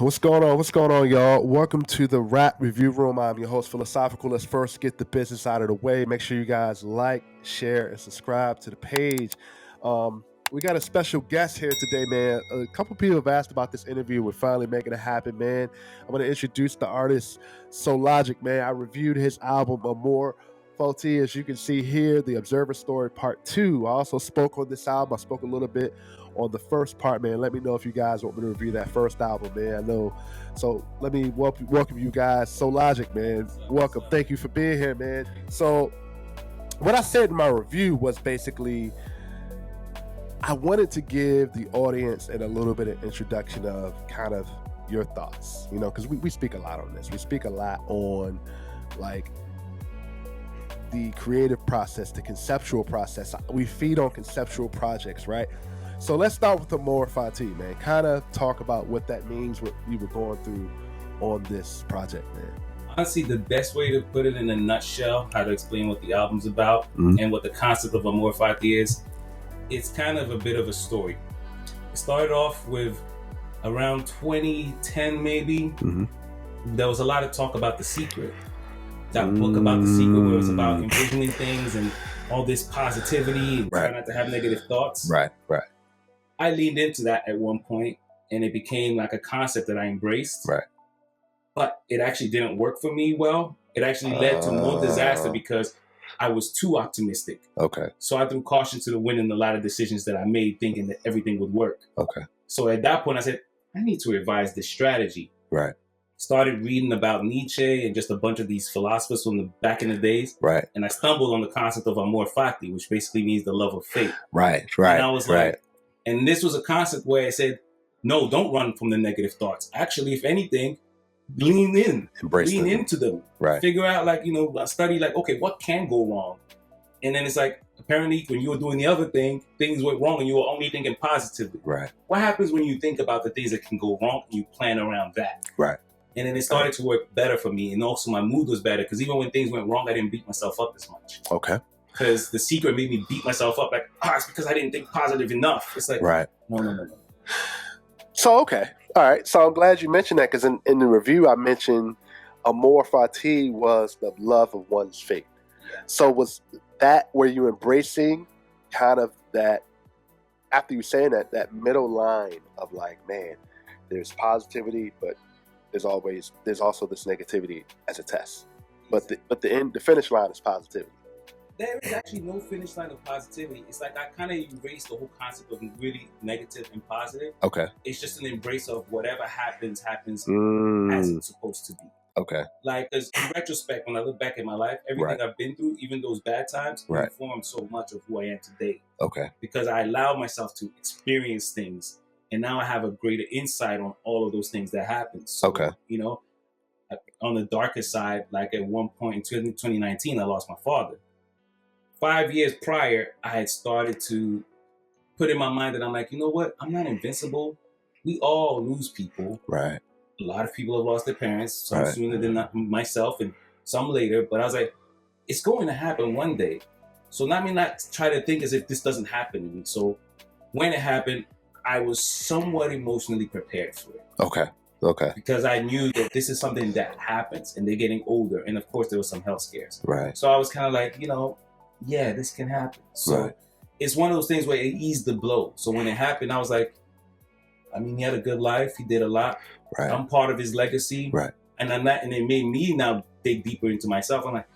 What's going on? What's going on, y'all? Welcome to the Rap Review Room. I'm your host, Philosophical. Let's first get the business out of the way. Make sure you guys like, share, and subscribe to the page. We got a special guest here today, man. A couple people have asked about this interview. We're finally making it happen, man. I'm going to introduce the artist, Soulogik, man. I reviewed his album, Amor Fati, as you can see here, The Observer Story Part 2. I also spoke on this album. I spoke a little bit on the first part, man. Let me know if you guys want me to review that first album, man. I know. So let me welcome you guys. Soulogik, man. Welcome. Thank you for being here, man. So what I said in my review was basically I wanted to give the audience a little bit of introduction of kind of your thoughts, you know, because we speak a lot on this. We speak a lot on like the creative process, the conceptual process. We feed on conceptual projects, right? So let's start with Amor Fati, man. Kind of talk about what that means, what you were going through on this project, man. Honestly, the best way to put it in a nutshell, how to explain what the album's about and what the concept of Amor Fati is, it's kind of a bit of a story. It started off with around 2010 maybe. There was a lot of talk about The Secret. That book about The Secret where it was about envisioning things and all this positivity and trying not to have negative thoughts. Right. I leaned into that at one point and it became like a concept that I embraced. Right. But it actually didn't work for me well. It actually led to more disaster because I was too optimistic. Okay. So I threw caution to the wind in a lot of decisions that I made thinking that everything would work. Okay. So at that point I said, I need to revise this strategy. Right. Started reading about Nietzsche and just a bunch of these philosophers from the back in the days. Right. And I stumbled on the concept of Amor Fati, which basically means the love of fate. Right. And I was like, and this was a concept where I said, no, don't run from the negative thoughts. Actually, if anything, lean in. Embrace them. into them. Right. Figure out study okay, what can go wrong? And then it's like, apparently when you were doing the other thing, things went wrong and you were only thinking positively. Right. What happens when you think about the things that can go wrong and you plan around that? Right. And then it started to work better for me. And also my mood was better because even when things went wrong, I didn't beat myself up as much. Okay. Because The Secret made me beat myself up like, it's because I didn't think positive enough. It's like, no. So, okay. All right. So I'm glad you mentioned that because in the review, I mentioned Amor Fati was the love of one's fate. So was that where you embracing kind of that, after you saying that middle line of like, man, there's positivity, but there's also this negativity as a test. But the finish line is positivity. There is actually no finish line of positivity. It's like I kind of erased the whole concept of really negative and positive. Okay. It's just an embrace of whatever happens as it's supposed to be. Okay. Like, because in retrospect, when I look back at my life, everything I've been through, even those bad times, informed so much of who I am today. Okay. Because I allowed myself to experience things, and now I have a greater insight on all of those things that happened. So, on the darker side, like at one point in 2019, I lost my father. 5 years prior, I had started to put in my mind that I'm like, you know what? I'm not invincible. We all lose people. Right. A lot of people have lost their parents, some sooner than myself and some later. But I was like, it's going to happen one day. So let me not try to think as if this doesn't happen to me. So when it happened, I was somewhat emotionally prepared for it. Okay. Because I knew that this is something that happens and they're getting older. And of course, there was some health scares. Right. So I was kind of like, this can happen. So it's one of those things where it eased the blow. So when it happened, I was like, he had a good life. He did a lot. Right. I'm part of his legacy. Right. And it made me now dig deeper into myself. I'm like,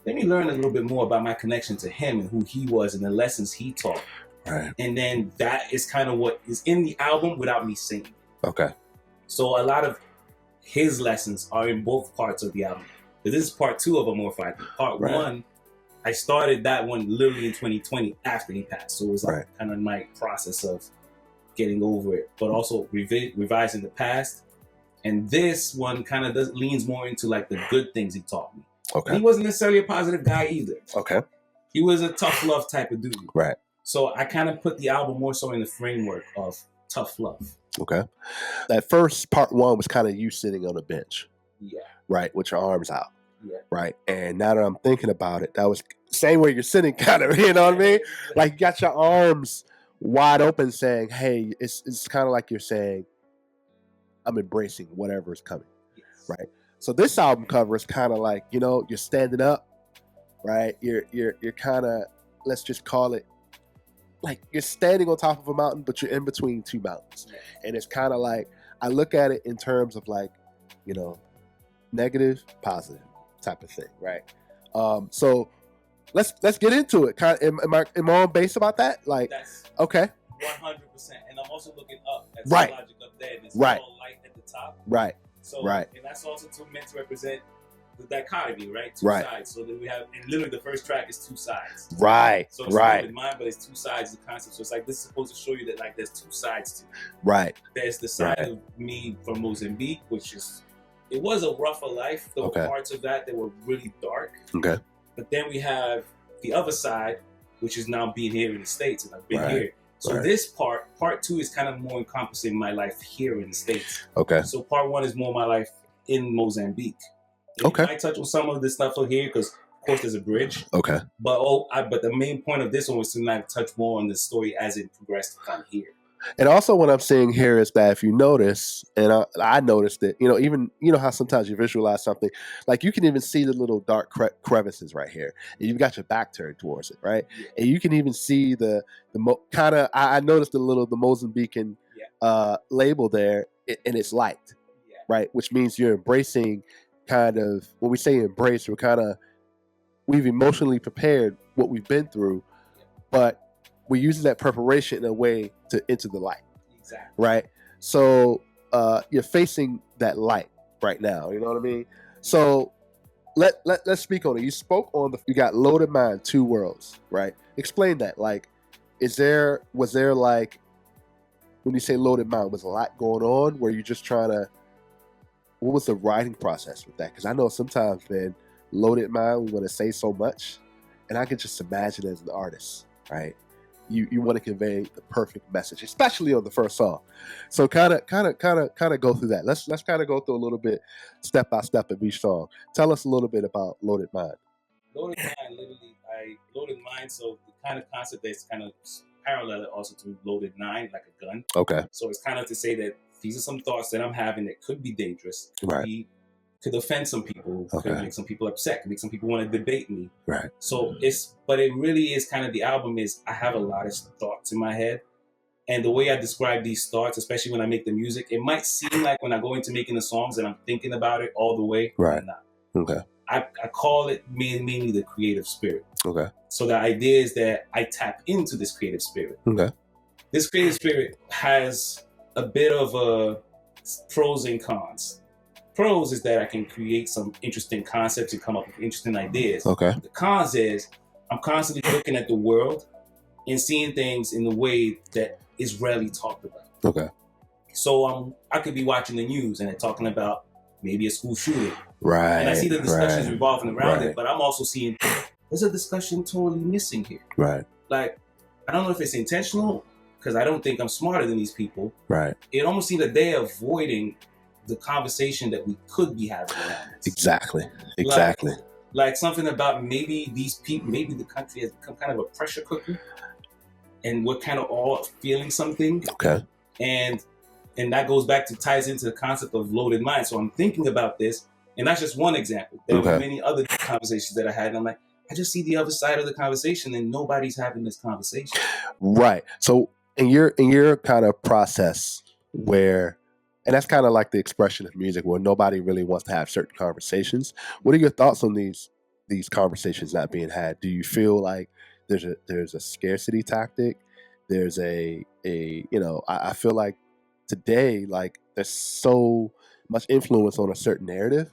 let me learn a little bit more about my connection to him and who he was and the lessons he taught. Right. And then that is kind of what is in the album without me singing. Okay. So a lot of his lessons are in both parts of the album. But this is part 2 of Amor Fati. Part 1, I started that one literally in 2020 after he passed. So it was like kind of my process of getting over it, but also revising the past. And this one kind of leans more into like the good things he taught me. Okay. He wasn't necessarily a positive guy either. Okay. He was a tough love type of dude. Right. So I kind of put the album more so in the framework of tough love. Okay. That first part 1 was kind of you sitting on a bench. Yeah. Right. With your arms out. Yeah. Right. And now that I'm thinking about it, that was the same way you're sitting kind of, you know what I mean? Like you got your arms wide open saying, hey, it's kind of like you're saying, I'm embracing whatever is coming, right? So this album cover is kind of like, you're standing up, right? You're kind of, let's just call it, like you're standing on top of a mountain, but you're in between two mountains. And it's kind of like, I look at it in terms of like, negative, positive type of thing, right? So let's get into it. Am I on base about that? Like, that's okay. 100%. And I'm also looking up at Right. Soulogik up there, and there's Right. all light at the top. Right. So, Right. and that's also meant to represent the dichotomy, right? Two Right. sides. So that we have, and literally the first track is two sides. Right. So it's Right. in mind, but it's two sides of the concept. So it's like, this is supposed to show you that like there's two sides to it. Right. There's the side Right. of me from Mozambique, which is, it was a rougher life. There were parts of that were really dark. Okay. But then we have the other side, which is now being here in the States, and I've been here. So this part two is kind of more encompassing my life here in the States. Okay. So part one is more my life in Mozambique. And Okay. I might touch on some of this stuff over here because, of course, there's a bridge. Okay. But the main point of this one was to not touch more on the story as it progressed from here. And also what I'm seeing here is that if you notice, and I noticed it, even, how sometimes you visualize something, like you can even see the little dark crevices right here. And you've got your back turned towards it, right? Yeah. And you can even see the kind of, I noticed the Mozambican label there, and it's light, right? Which means you're embracing kind of, when we say embrace, we've emotionally prepared what we've been through, but we're using that preparation in a way to enter the light. Exactly. Right? So you're facing that light right now. You know what I mean? So let's speak on it. You spoke on you got Loaded Mind, Two Worlds, right? Explain that. Like, was there like, when you say Loaded Mind, was a lot going on? Were you just trying to, what was the writing process with that? Because I know sometimes, man, Loaded Mind, we want to say so much, and I can just imagine as an artist, right? You want to convey the perfect message, especially on the first song. So kind of go through that. Let's kind of go through a little bit step by step of each song. Tell us a little bit about Loaded Mind. Loaded Mind, literally, Loaded Mind. So the kind of concept that's kind of parallel also to Loaded 9, like a gun. Okay. So it's kind of to say that these are some thoughts that I'm having that could be dangerous. Could offend some people, could make some people upset, could make some people want to debate me. Right. So but it really is kind of, the album is, I have a lot of thoughts in my head. And the way I describe these thoughts, especially when I make the music, it might seem like when I go into making the songs that I'm thinking about it all the way. Right. I'm not. Okay. I call it mainly the creative spirit. Okay. So the idea is that I tap into this creative spirit. Okay. This creative spirit has a bit of pros and cons. Pros is that I can create some interesting concepts and come up with interesting ideas. Okay. The cons is I'm constantly looking at the world and seeing things in a way that is rarely talked about. Okay. So I could be watching the news and they're talking about maybe a school shooting. Right. And I see the discussions revolving around it, but I'm also seeing there's a discussion totally missing here. Right. Like, I don't know if it's intentional, because I don't think I'm smarter than these people. Right. It almost seems that they're avoiding the conversation that we could be having around this. Exactly. Like something about maybe these people, maybe the country has become kind of a pressure cooker, and we're kind of all feeling something. Okay. And that ties into the concept of Loaded Mind. So I'm thinking about this, and that's just one example. There were many other conversations that I had, and I'm like, I just see the other side of the conversation, and nobody's having this conversation. Right. So in your kind of process where, and that's kind of like the expression of music where nobody really wants to have certain conversations. What are your thoughts on these conversations not being had? Do you feel like there's a scarcity tactic? There's I feel like today, like there's so much influence on a certain narrative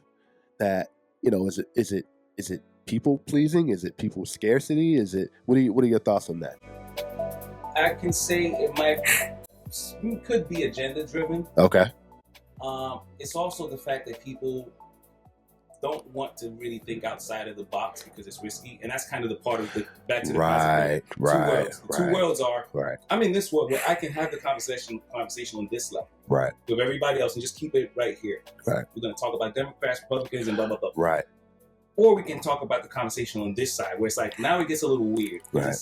that, is it people pleasing? Is it people scarcity? Is it, what are your thoughts on that? I can say it could be agenda driven. Okay. It's also the fact that people don't want to really think outside of the box because it's risky, and that's kind of the part of the back to the concept. Two worlds are. Right. I'm in this world where I can have the conversation on this level. Right. With everybody else, and just keep it right here. Right. We're going to talk about Democrats, Republicans, and blah blah blah. Right. Or we can talk about the conversation on this side, where it's like now it gets a little weird. Right.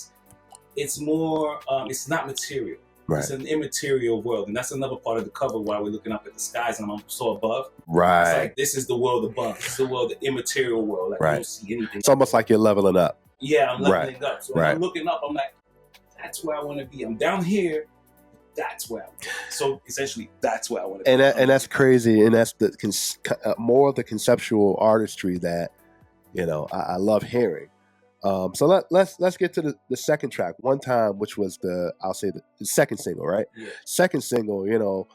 It's more. It's not material. Right. It's an immaterial world, and that's another part of the cover while we're looking up at the skies and I'm so above. Right. It's like, this is the world above. This is the world, the immaterial world. Like, you don't see anything. It's almost like you're leveling up. Yeah, I'm leveling up. So when I'm looking up, I'm like, that's where I want to be. I'm down here. That's where I want to be. So essentially, that's where I want to be. And that's crazy. And that's the more of the conceptual artistry that, you know, I love hearing. So let's get to the second track, One Time, which was the second single, right? Yeah. Second single, you know,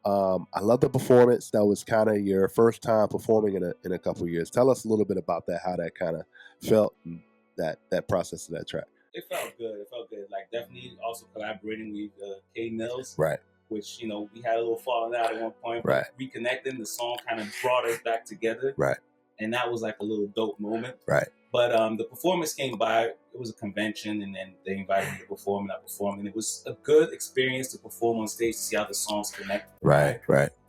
I love the performance. That was kind of your first time performing in a couple of years. Tell us a little bit about that, how that kind of felt, and that process of that track. It felt good. Like, definitely also collaborating with Kmills. Right. Which, you know, we had a little falling out at one point. Right. Reconnecting, the song kind of brought us back together. Right. And that was like a little dope moment. Right. But the performance came by. It was a convention, and then they invited me to perform, and I performed. And it was a good experience to perform on stage to see how the songs connect. Right.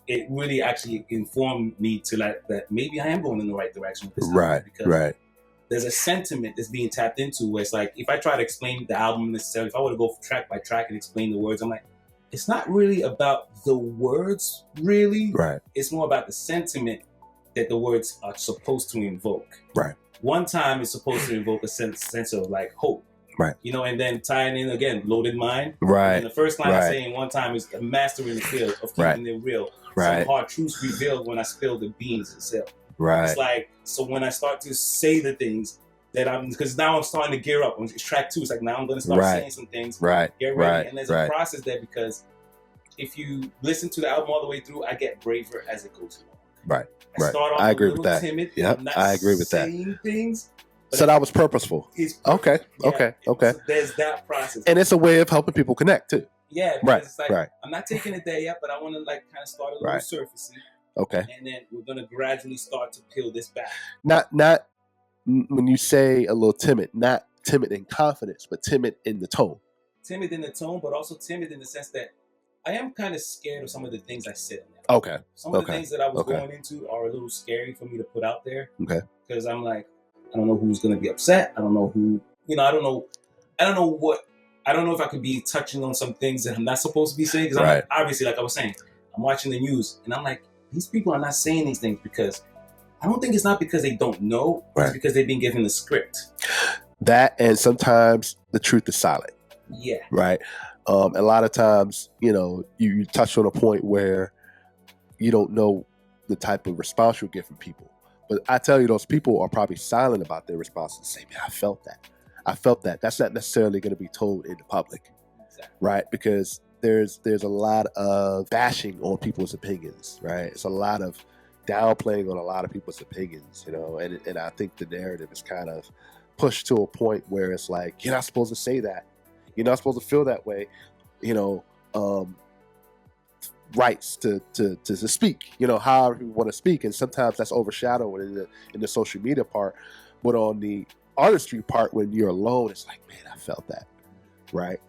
It really actually informed me to like that maybe I am going in the right direction with this album. Right. Because there's a sentiment that's being tapped into where it's like, if I try to explain the album necessarily, if I were to go track by track and explain the words, I'm like, it's not really about the words, really. Right. It's more about the sentiment that the words are supposed to invoke. Right. One Time is supposed to invoke a sense of like hope. Right. You know, and then tying in again, Loaded Mind. Right. And the first line I say in One Time is the master in the field of keeping it real. Some hard truths revealed when I spill the beans itself. Right. It's like, so when I start to say the things that because now I'm starting to gear up. It's track 2. It's like, now I'm going to start saying some things. Right. Get ready. And there's a process there, because if you listen to the album all the way through, I get braver as it goes along. Right. I start off I agree a little with that. timid. Yep. I agree with that. Things, so that was purposeful. Okay. So there's that process. And it's a way of helping people connect too. Yeah. Because it's like, I'm not taking it there yet, but I want to like kind of start a little surfacey. Okay. And then we're going to gradually start to peel this back. Not when you say a little timid, not timid in confidence, but timid in the tone. Timid in the tone, but also timid in the sense that I am kind of scared of some of the things I said. Okay. Some of the things that I was going into are a little scary for me to put out there. Okay. Because I'm like, I don't know who's going to be upset. I don't know who, you know, I don't know if I could be touching on some things that I'm not supposed to be saying. Because I'm like, obviously, like I was saying, I'm watching the news and I'm like, these people are not saying these things because I don't think it's not because they don't know. It's because they've been given the script. That, and sometimes the truth is silent. Yeah. Right. A lot of times, you know, you touch on a point where you don't know the type of response you'll get from people. But I tell you, those people are probably silent about their response and say, man, I felt that. That's not necessarily going to be told in the public. Exactly. Right. Because there's a lot of bashing on people's opinions. Right. It's a lot of downplaying on a lot of people's opinions, you know, and I think the narrative is kind of pushed to a point where it's like, you're not supposed to say that. You're not supposed to feel that way, you know, rights to speak, you know, however you want to speak. And sometimes that's overshadowed in the social media part. But on the artistry part, when you're alone, it's like, man, I felt that. Right.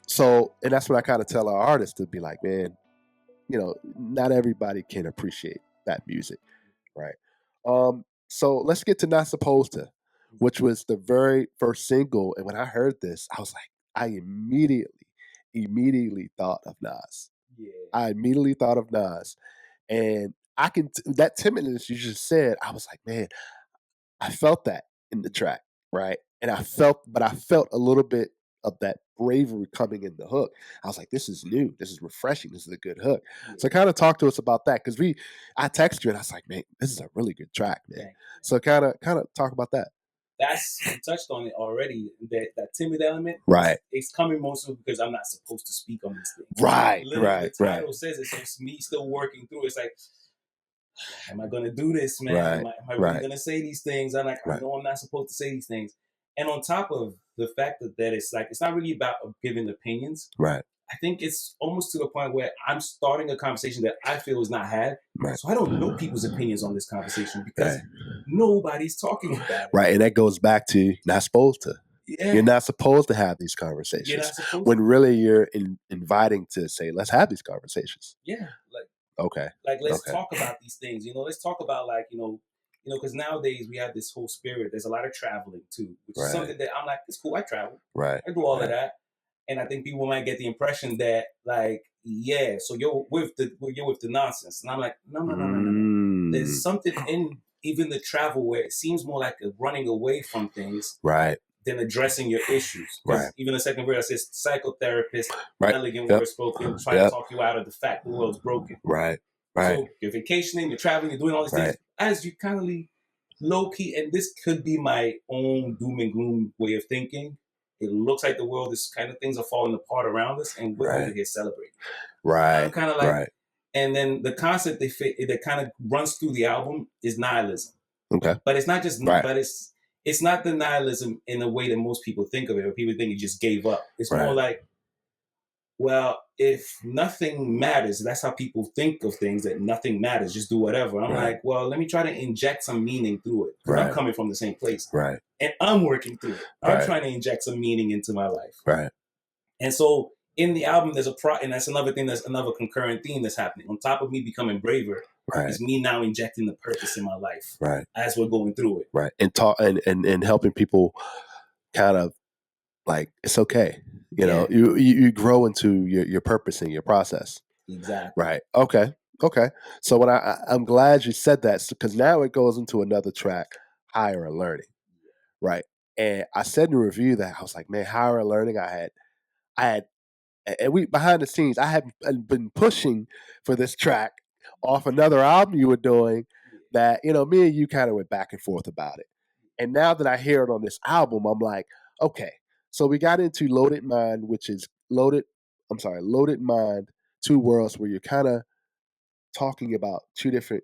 So, and that's what I kind of tell our artists to be like, man, you know, not everybody can appreciate that music. Right. So let's get to Not Supposed To, which was the very first single. And when I heard this, I was like, I immediately thought of Nas. Yeah. I immediately thought of Nas. And that timidness you just said, I was like, man, I felt that in the track, right? And I felt a little bit of that bravery coming in the hook. I was like, this is new. This is refreshing. This is a good hook. Yeah. So kind of talk to us about that, because I texted you and I was like, man, this is a really good track, man. Yeah. So kind of talk about that. You touched on it already. That timid element, right? It's coming mostly because I'm not supposed to speak on these things, right? The title says it, so it's me still working through. It's like, am I going to do this, man? Right. Am I really going to say these things? I'm like, I know I'm not supposed to say these things. And on top of the fact that it's like, it's not really about giving opinions. Right. I think it's almost to the point where I'm starting a conversation that I feel is not had. Right. So I don't know people's opinions on this conversation because nobody's talking about it. Right. And that goes back to not supposed to. Yeah. You're not supposed to have these conversations. When really you're inviting to say, let's have these conversations. Yeah. Let's talk about these things. You know, let's talk about because nowadays we have this whole spirit. There's a lot of traveling too, which is something that I'm like, it's cool. I travel. Right. I do all of that. And I think people might get the impression that, like, yeah, so you're with the nonsense. And I'm like, no. There's something in even the travel where it seems more like a running away from things than addressing your issues. Because even the second verse says psychotherapist, elegant words spoken, trying to talk you out of the fact the world's broken. So you're vacationing, you're traveling, you're doing all these things as you kind of low key, and this could be my own doom and gloom way of thinking. It looks like the world is kind of things are falling apart around us, and we're over here celebrating. I'm kind of like, and then the concept that kind of runs through the album is nihilism. Okay, but it's not just, but it's not the nihilism in a way that most people think of it, or people think you just gave up. It's more like, well, if nothing matters, that's how people think of things, that nothing matters, just do whatever. I'm like, well, let me try to inject some meaning through it. Because I'm coming from the same place. And I'm working through it. I'm trying to inject some meaning into my life. And so in the album, there's and that's another thing, there's another concurrent theme that's happening. On top of me becoming braver, is me now injecting the purpose in my life as we're going through it. And helping people kind of like, it's okay. You know, you grow into your purpose and your process. Exactly. Okay. So when I'm glad you said that, because now it goes into another track, Higher and Learning. And I said in the review that I was like, man, Higher and Learning, I had, and we behind the scenes, I had been pushing for this track off another album you were doing that, you know, me and you kind of went back and forth about it. And now that I hear it on this album, I'm like, okay. So we got into Loaded Mind, which is Loaded Mind, Two Worlds, where you're kind of talking about two different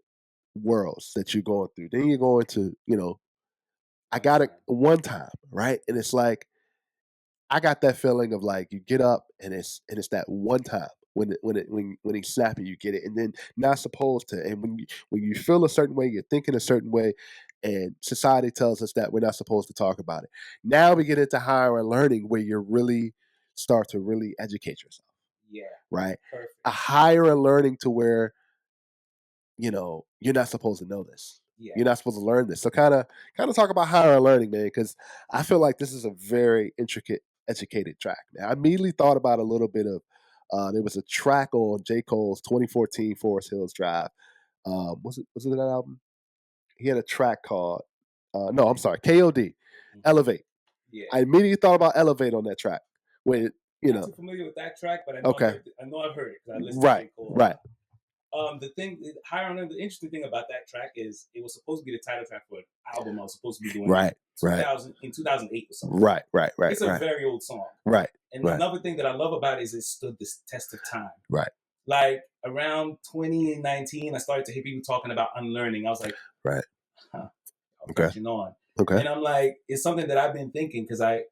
worlds that you're going through. Then you're going to, you know, I got it one time, right? And it's like, I got that feeling of like you get up and it's that one time when he's snapping, you get it, and then not supposed to. And when you feel a certain way, you're thinking a certain way, and society tells us that we're not supposed to talk about it. Now we get into Higher and Learning, where you really start to really educate yourself. Right. Perfect. A Higher and Learning to where, you know, you're not supposed to know this. You're not supposed to learn this. So kind of talk about Higher and Learning, man, because I feel like this is a very intricate, educated track. Man, I immediately thought about a little bit of there was a track on J. Cole's 2014 Forest Hills Drive. Was it that album? He had a track called no, I'm sorry, KOD, Elevate. I immediately thought about Elevate on that track. When you know, I'm not familiar with that track, but I know I've heard it because I listened to J. Cole. The interesting thing about that track is it was supposed to be the title track for an album I was supposed to be doing in 2008 or something. Right. It's a very old song. And another thing that I love about it is it stood this test of time. Like around 2019, I started to hear people talking about unlearning. I was like, I'm catching on. And I'm like, it's something that I've been thinking because obviously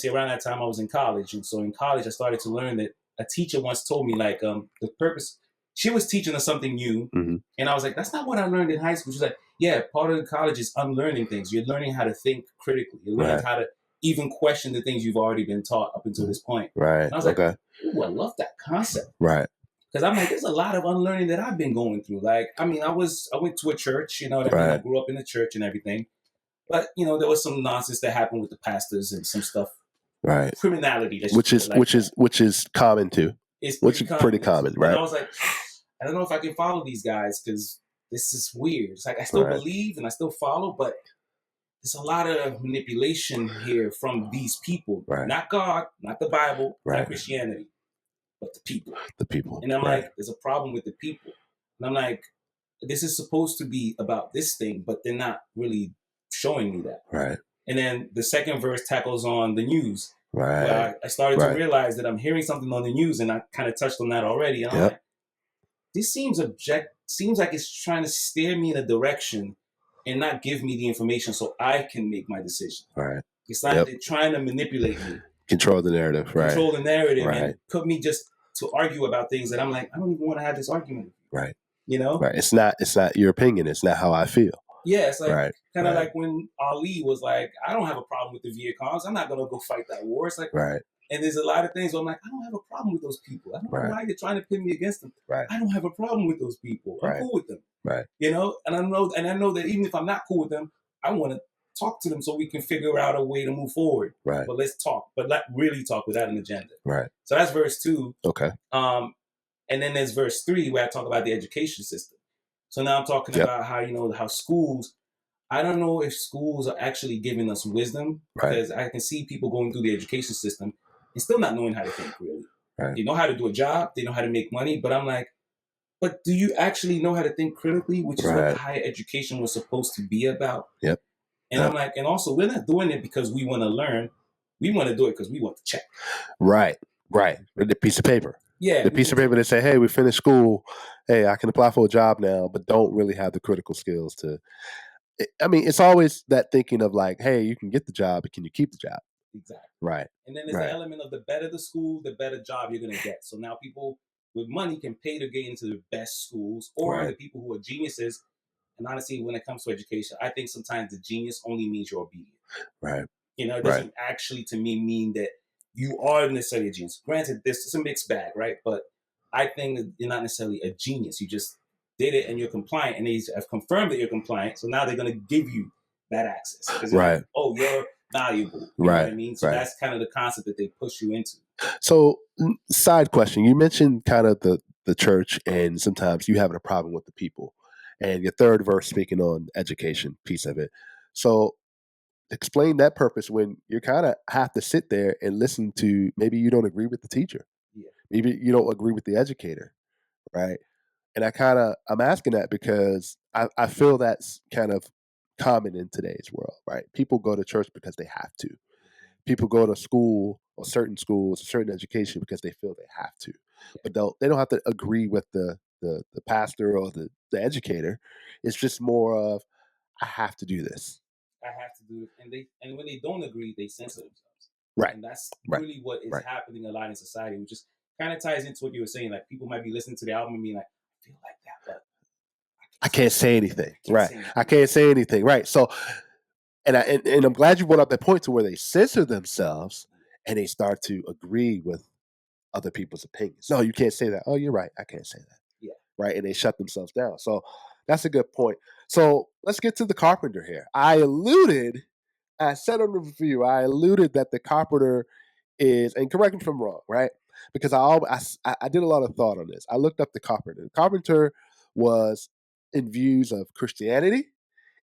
around that time I was in college. And so in college, I started to learn that a teacher once told me like the purpose, she was teaching us something new. And I was like, that's not what I learned in high school. She's like, yeah, part of the college is unlearning things. You're learning how to think critically. You're learning how to even question the things you've already been taught up until this point. And I was like, ooh, I love that concept. Because I'm like, there's a lot of unlearning that I've been going through. Like, I mean, I went to a church, you know, I grew up in the church and everything. But, you know, there was some nonsense that happened with the pastors and some stuff. Criminality. Which is common too. It's pretty common, right? And I was like, I don't know if I can follow these guys because this is weird. It's like I still believe and I still follow, but there's a lot of manipulation here from these people. Not God, not the Bible, not Christianity, but the people. The people. And I'm like, there's a problem with the people. And I'm like, this is supposed to be about this thing, but they're not really showing me that. And then the second verse tackles on the news. Where I started to realize that I'm hearing something on the news, and I kind of touched on that already. And I'm like, this seems like it's trying to steer me in a direction and not give me the information so I can make my decision. It's like they're trying to manipulate me. Control the narrative, Control the narrative and put me just to argue about things that I'm like, I don't even want to have this argument. You know? It's not your opinion. It's not how I feel. Yeah, it's like kind of like when Ali was like, I don't have a problem with the Viet Congs. I'm not going to go fight that war. It's like, and there's a lot of things where I'm like, I don't have a problem with those people. I don't know why you're trying to pin me against them. I don't have a problem with those people. I'm cool with them. You know, and I know that even if I'm not cool with them, I want to talk to them so we can figure out a way to move forward. Right. But let's talk, but not really talk without an agenda. Right. So that's verse 2. Okay. And then there's verse 3 where I talk about the education system. So now I'm talking about how, how schools, I don't know if schools are actually giving us wisdom, because I can see people going through the education system and still not knowing how to think, really. Right. They know how to do a job, they know how to make money, but I'm like, but do you actually know how to think critically, which is what higher education was supposed to be about? Yep. And I'm like, and also, we're not doing it because we want to learn. We want to do it because we want to check. Right. With the piece of paper. Yeah. The piece of paper that say, hey, we finished school. Hey, I can apply for a job now, but don't really have the critical skills to. I mean, it's always that thinking of like, hey, you can get the job, but can you keep the job? Exactly. Right. And then there's the element of the better the school, the better job you're going to get. So now people with money can pay to get into the best schools, or the people who are geniuses. And honestly, when it comes to education, I think sometimes the genius only means you're obedient. Right. It doesn't actually, to me, mean that you are necessarily a genius. Granted, this is a mixed bag, right? But I think that you're not necessarily a genius. You just did it and you're compliant, and they have confirmed that you're compliant. So now they're going to give you that access. Because like, oh, you're valuable. You know what I mean? So that's kind of the concept that they push you into. So, side question. You mentioned kind of the church, and sometimes you having a problem with the people. And your third verse speaking on education piece of it. So explain that purpose when you kind of have to sit there and listen to, maybe you don't agree with the teacher. Yeah. Maybe you don't agree with the educator, right? And I'm asking that because I feel that's kind of common in today's world, right? People go to church because they have to. People go to school or certain schools, certain education because they feel they have to. But they don't have to agree with the pastor or the educator. It's just more of, I have to do this. I have to do it. And when they don't agree, they censor themselves. Right. And that's really what is happening a lot in society, which just kind of ties into what you were saying. Like, people might be listening to the album and being like, I feel like that, but I can't say anything. I can't say anything. Right. So, and I'm glad you brought up that point to where they censor themselves and they start to agree with other people's opinions. No, you can't say that. Oh, you're right. I can't say that. Yeah. Right. And they shut themselves down. So that's a good point. So let's get to the Carpenter here. I said on the review, I alluded that the Carpenter is, and correct me if I'm wrong, right? Because I did a lot of thought on this. I looked up the Carpenter. The Carpenter was in views of Christianity,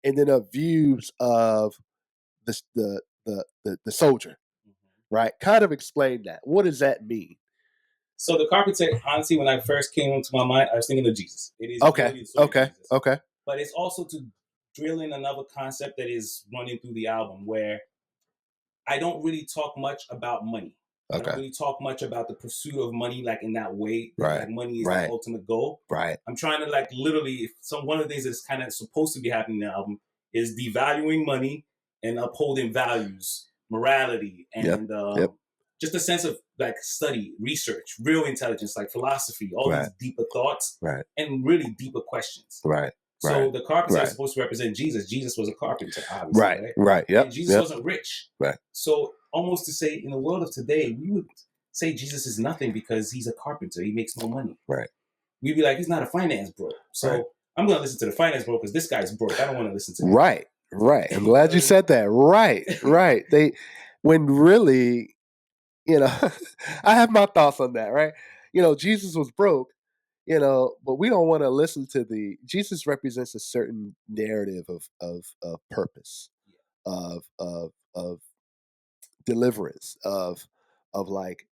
and then of views of the soldier, right? Kind of explain that. What does that mean? So the Carpenter, honestly, when I first came into my mind, I was thinking of Jesus. It is okay. But it's also to drill in another concept that is running through the album, where I don't really talk much about money. I don't really talk much about the pursuit of money, like in that way. Like money is the ultimate goal. Right. I'm trying to like literally, one of the things that's kind of supposed to be happening in the album is devaluing money and upholding values, morality, and just a sense of like study, research, real intelligence, like philosophy, all these deeper thoughts, and really deeper questions. Right. So the Carpenter is supposed to represent Jesus. Jesus was a carpenter, obviously. Right. Yep. And Jesus wasn't rich. Right. So almost to say, in the world of today, we would say Jesus is nothing because he's a carpenter. He makes no money. Right. We'd be like, he's not a finance bro. So I'm going to listen to the finance bro because this guy's broke. I don't want to listen to him. Right. I'm glad you said that. Right. When really, I have my thoughts on that, right? Jesus was broke, but we don't want to listen to Jesus represents a certain narrative of purpose, of deliverance, of like,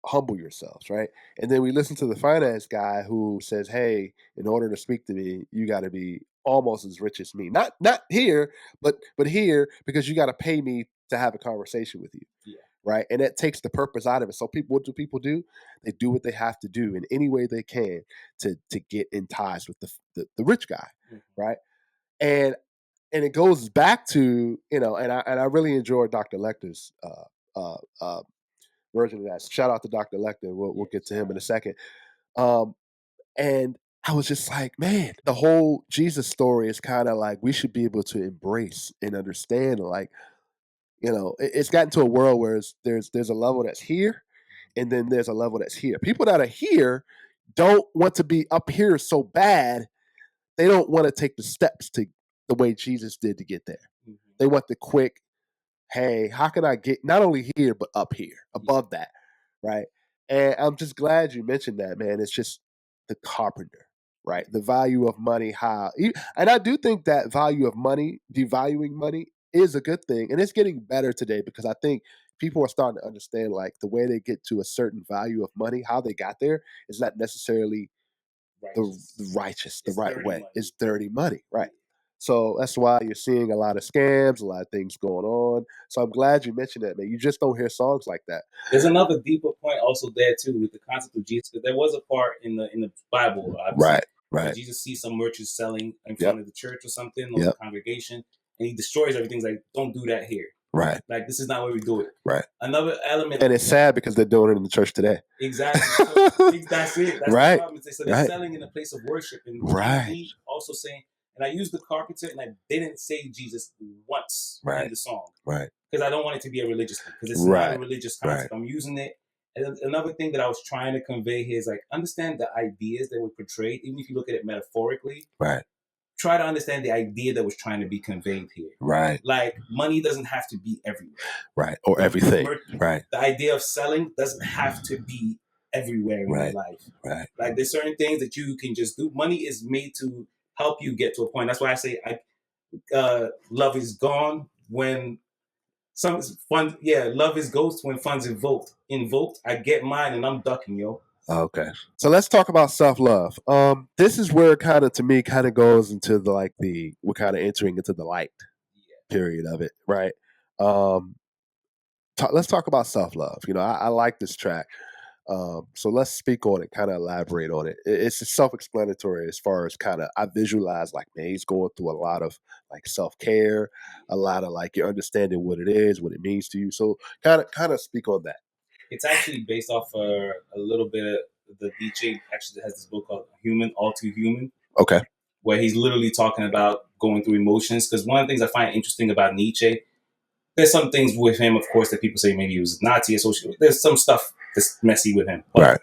humble yourselves, right? And then we listen to the finance guy who says, hey, in order to speak to me, you got to be almost as rich as me. Not here, but here, because you got to pay me to have a conversation with you. Yeah. Right. And that takes the purpose out of it. So what do people do? They do what they have to do in any way they can to get in ties with the rich guy. Right. And it goes back to, and I really enjoyed Dr. Lecter's version of that. Shout out to Dr. Lecter. We'll get to him in a second. And I was just like, man, the whole Jesus story is kind of like we should be able to embrace and understand, like, it's gotten to a world where there's a level that's here, and then there's a level that's here. People that are here don't want to be up here so bad. They don't want to take the steps to the way Jesus did to get there. They want the quick, hey, how can I get not only here, but up here, above that, right? And I'm just glad you mentioned that, man. It's just the carpenter, right? The value of money, and I do think that value of money, devaluing money, is a good thing. And it's getting better today because I think people are starting to understand like the way they get to a certain value of money, how they got there is not necessarily the right way. It's dirty money, right? So that's why you're seeing a lot of scams, a lot of things going on. So I'm glad you mentioned that, man. You just don't hear songs like that. There's another deeper point also there too with the concept of Jesus. Because there was a part in the Bible, right? Where Jesus sees some merchants selling in front of the church or something, or the congregation, and he destroys everything. He's like, "Don't do that here." Right. Like, this is not where we do it. Right. Another element. And it's sad because they're doing it in the church today. Exactly. So, that's it. That's right. the problem. So they're selling in a place of worship. And he also saying, and I used the Carpenter, and I didn't say Jesus once in the song. Right. Because I don't want it to be a religious thing. Because it's not a religious concept. I'm using it. And another thing that I was trying to convey here is like, understand the ideas that were portrayed, even if you look at it metaphorically. Right. Try to understand the idea that was trying to be conveyed here. Right. Like, money doesn't have to be everywhere. Right. Or everything. Right. The idea of selling doesn't have to be everywhere in your life. Right. Like, there's certain things that you can just do. Money is made to help you get to a point. That's why I say love is gone when love is ghost when funds invoked. I get mine and I'm ducking, yo. Okay. So let's talk about self-love. This is where it kind of, to me, kind of goes into we're kind of entering into the light period of it, right? Let's talk about self-love. You know, I like this track. So let's speak on it, kind of elaborate on it. It's self-explanatory as far as kind of, I visualize like, man, he's going through a lot of like self-care, a lot of like you're understanding what it is, what it means to you. So kind of speak on that. It's actually based off a little bit of the DJ actually has this book called Human, All Too Human. Okay. Where he's literally talking about going through emotions. Because one of the things I find interesting about Nietzsche, there's some things with him, of course, that people say maybe he was Nazi associated. There's some stuff that's messy with him. But right.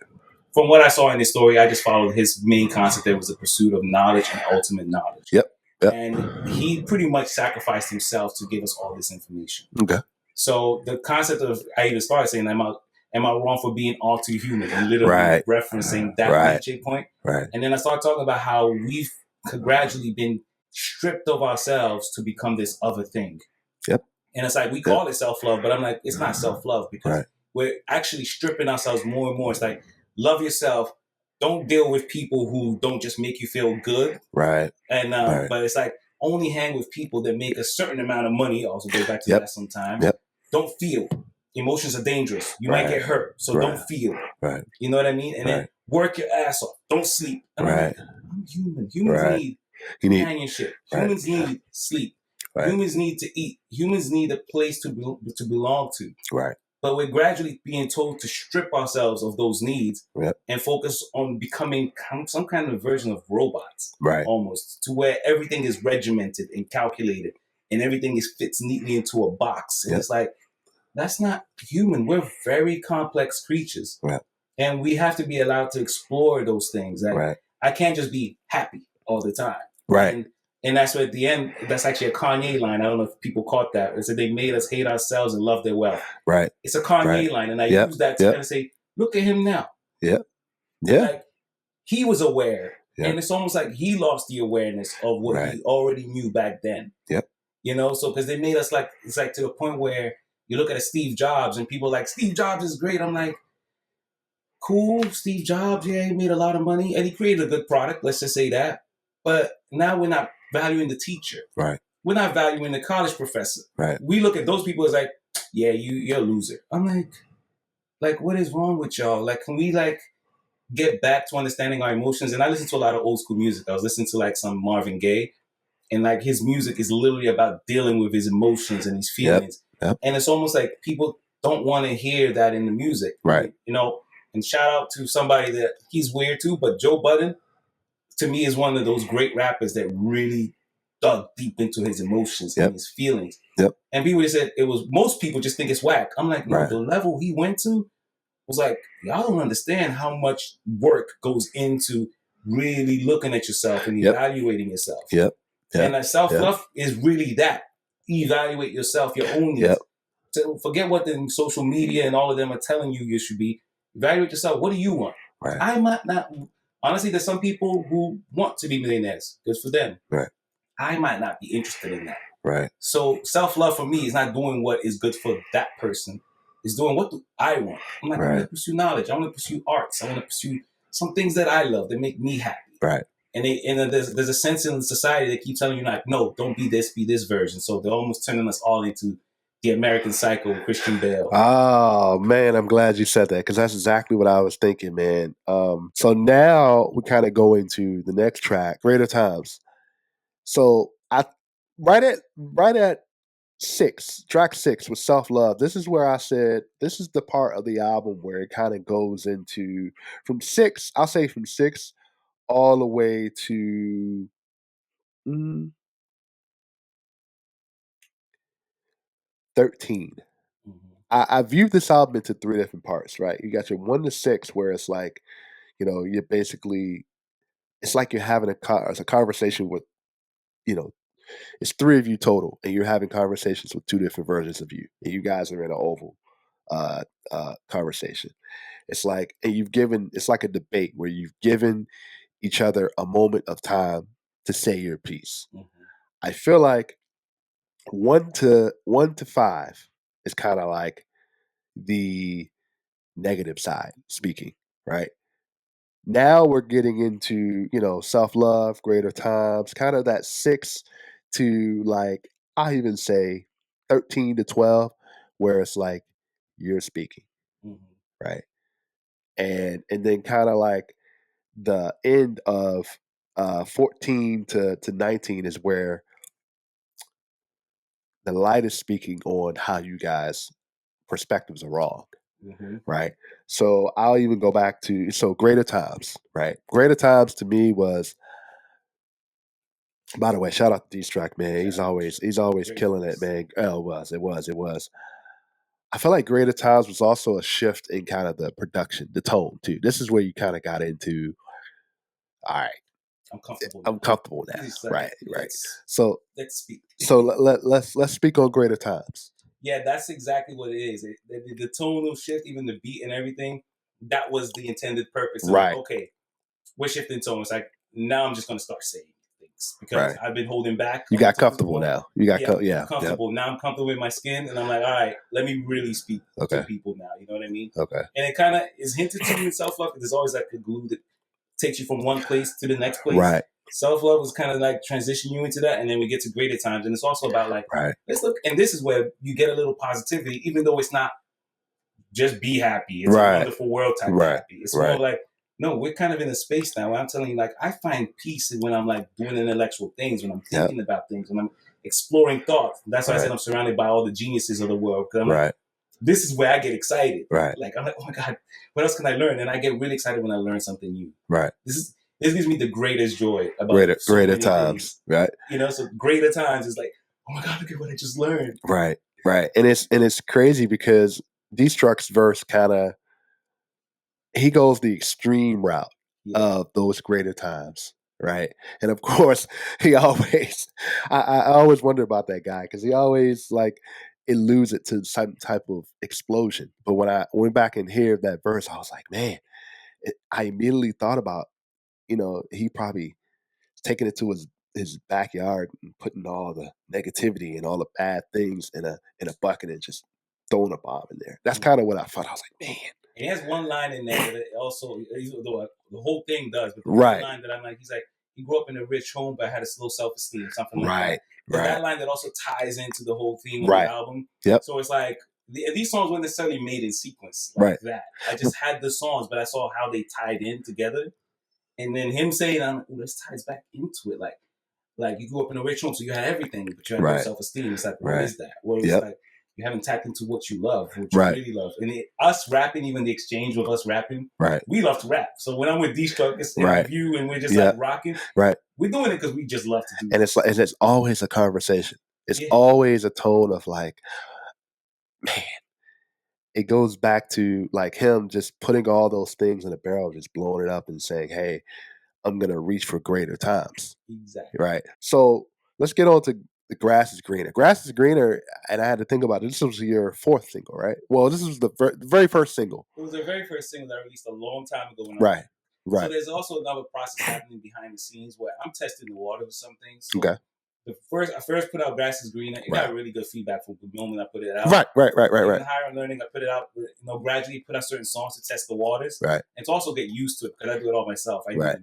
From what I saw in his story, I just followed his main concept. There was the pursuit of knowledge and ultimate knowledge. Yep. And he pretty much sacrificed himself to give us all this information. Okay. So the concept of, I even started saying, am I wrong for being all too human? And literally referencing that Nietzsche point. Right. And then I started talking about how we've gradually been stripped of ourselves to become this other thing. Yep. And it's like, we call it self-love, but I'm like, it's not self-love because we're actually stripping ourselves more and more. It's like, love yourself. Don't deal with people who don't just make you feel good. Right. And but it's like, only hang with people that make a certain amount of money. Also goes back to that sometimes. Yep. Don't feel. Emotions are dangerous. You might get hurt. So don't feel. Right. You know what I mean? And then work your ass off. Don't sleep. I'm human. Humans need companionship. Humans need sleep. Humans need to eat. Humans need a place to belong to. Right. But we're gradually being told to strip ourselves of those needs and focus on becoming some kind of version of robots. Right. Almost. To where everything is regimented and calculated and everything fits neatly into a box. And it's like, that's not human. We're very complex creatures. Right. And we have to be allowed to explore those things. Like, I can't just be happy all the time. Right. And that's where at the end, that's actually a Kanye line. I don't know if people caught that. It said they made us hate ourselves and love their wealth. Right. It's a Kanye line. And I use that to kind of say, look at him now. Yeah. Yeah. Like, he was aware. Yeah. And it's almost like he lost the awareness of what he already knew back then. Yep. You know, so because they made us like, it's like to the point where you look at a Steve Jobs and people are like, Steve Jobs is great. I'm like, cool, Steve Jobs, he made a lot of money and he created a good product. Let's just say that. But now we're not valuing the teacher. Right. We're not valuing the college professor. Right. We look at those people as like, yeah, you're a loser. I'm like, what is wrong with y'all? Like, can we like get back to understanding our emotions? And I listen to a lot of old school music. I was listening to like some Marvin Gaye, and like his music is literally about dealing with his emotions and his feelings. Yep. And it's almost like people don't want to hear that in the music. Right. You know, and shout out to somebody that he's weird too, but Joe Budden, to me, is one of those great rappers that really dug deep into his emotions and his feelings. Yep. And people just said most people just think it's whack. I'm like, no, the level he went to was like, y'all don't understand how much work goes into really looking at yourself and evaluating yourself. Yep. And self-love is really that. Evaluate yourself, your own needs. So forget what the social media and all of them are telling you should be. Evaluate yourself. What do you want? Right. I might not. Honestly, there's some people who want to be millionaires. Good for them. Right. I might not be interested in that. Right. So self-love for me is not doing what is good for that person. It's doing what do I want. I'm like, I want to pursue knowledge. I want to pursue arts. I want to pursue some things that I love that make me happy. Right. And there's a sense in society that keeps telling you like, no, don't be this version. So they're almost turning us all into the American Psycho, Christian Bale. Oh man, I'm glad you said that because that's exactly what I was thinking, man. So now we kind of go into the next track, Greater Times. So I right at 6, track 6 with Self-Love. This is where I said this is the part of the album where it kind of goes into from 6. I'll say from 6 all the way to 13. I viewed this album into 3 different parts, right? You got your 1 to 6 where it's like, you're basically, it's like you're having a conversation with, it's 3 of you total, and you're having conversations with 2 different versions of you, and you guys are in an oval conversation. It's like, and it's like a debate where you've given each other a moment of time to say your piece. I feel like 1 to 5 is kind of like the negative side speaking, right? Now we're getting into, self-love, Greater Times, kind of that 6 to like, I even say 13 to 12, where it's like you're speaking, right? And then kind of like the end of 14 to 19 is where the light is speaking on how you guys' perspectives are wrong. Right. So I'll even go back to Greater Times, right? Greater Times to me was, by the way, shout out to Destruck, man. He's always killing it, man. Oh, it was. I feel like Greater Times was also a shift in kind of the production, the tone too. This is where you kind of got into, all right, I'm comfortable now. Right. So let's speak. So let's speak on Greater Times. Yeah, that's exactly what it is. The tonal shift, even the beat and everything, that was the intended purpose. So right. Like, okay, we're shifting tone. It's like, now I'm just going to start saying things because I've been holding back. You got comfortable now. You got comfortable. Yep. Now I'm comfortable with my skin, and I'm like, all right, let me really speak to people now. You know what I mean? Okay. And it kind of is hinted to you in self-love. There's always like a glue that takes you from one place to the next place. Right. Self-love was kind of like transition you into that, and then we get to Greater Times, and it's also about like, let's look, and this is where you get a little positivity, even though it's not just be happy. It's a wonderful world type of happy. It's more like, no, we're kind of in a space now where I'm telling you, like, I find peace when I'm like doing intellectual things, when I'm thinking about things, when I'm exploring thoughts. That's why I said I'm surrounded by all the geniuses of the world. Because I'm like, this is where I get excited. Right. Like, I'm like, oh my God, what else can I learn? And I get really excited when I learn something new. Right. This gives me the greatest joy about Greater Times, right? So Greater Times is like, oh my God, look at what I just learned. Right. And it's crazy because Destruck's verse kind of, he goes the extreme route of those Greater Times, right? And of course, he always, I always wonder about that guy because he always like alludes it to some type of explosion. But when I went back and heard that verse, I was like, man, I immediately thought about, he probably taking it to his backyard and putting all the negativity and all the bad things in a bucket and just throwing a bomb in there. That's kind of what I thought. I was like, man. And he has one line in there that also, the whole thing does, but the one line that I'm like, he's like, he grew up in a rich home but had a low self-esteem, something like that. That line that also ties into the whole theme of the album. Yep. So it's like, these songs weren't necessarily made in sequence like that. I just had the songs, but I saw how they tied in together. And then him saying, this ties back into it. Like you grew up in a rich home, so you had everything, but you had no self-esteem. It's like, what is that? What is like, you haven't tapped into what you love, what you really love. And us rapping, even the exchange with us rapping, we love to rap. So when I'm with Destruck, it's in review and we're just like rocking. We're doing it because we just love to do it. And it's always a conversation. It's always a tone of like, man, it goes back to like him just putting all those things in a barrel, just blowing it up and saying, hey, I'm going to reach for greater times. Exactly. Right. So let's get on to The Grass is Greener. Grass is Greener, and I had to think about it. This was your fourth single, right? Well, this was the very first single. It was the very first single that I released a long time ago. Right. So there's also another process happening behind the scenes where I'm testing the water with some things. So okay. I first put out Grass is Greener. It got really good feedback from the moment I put it out. Right. In higher Unlearning, I put it out, gradually put out certain songs to test the waters. Right. And to also get used to it because I do it all myself. I do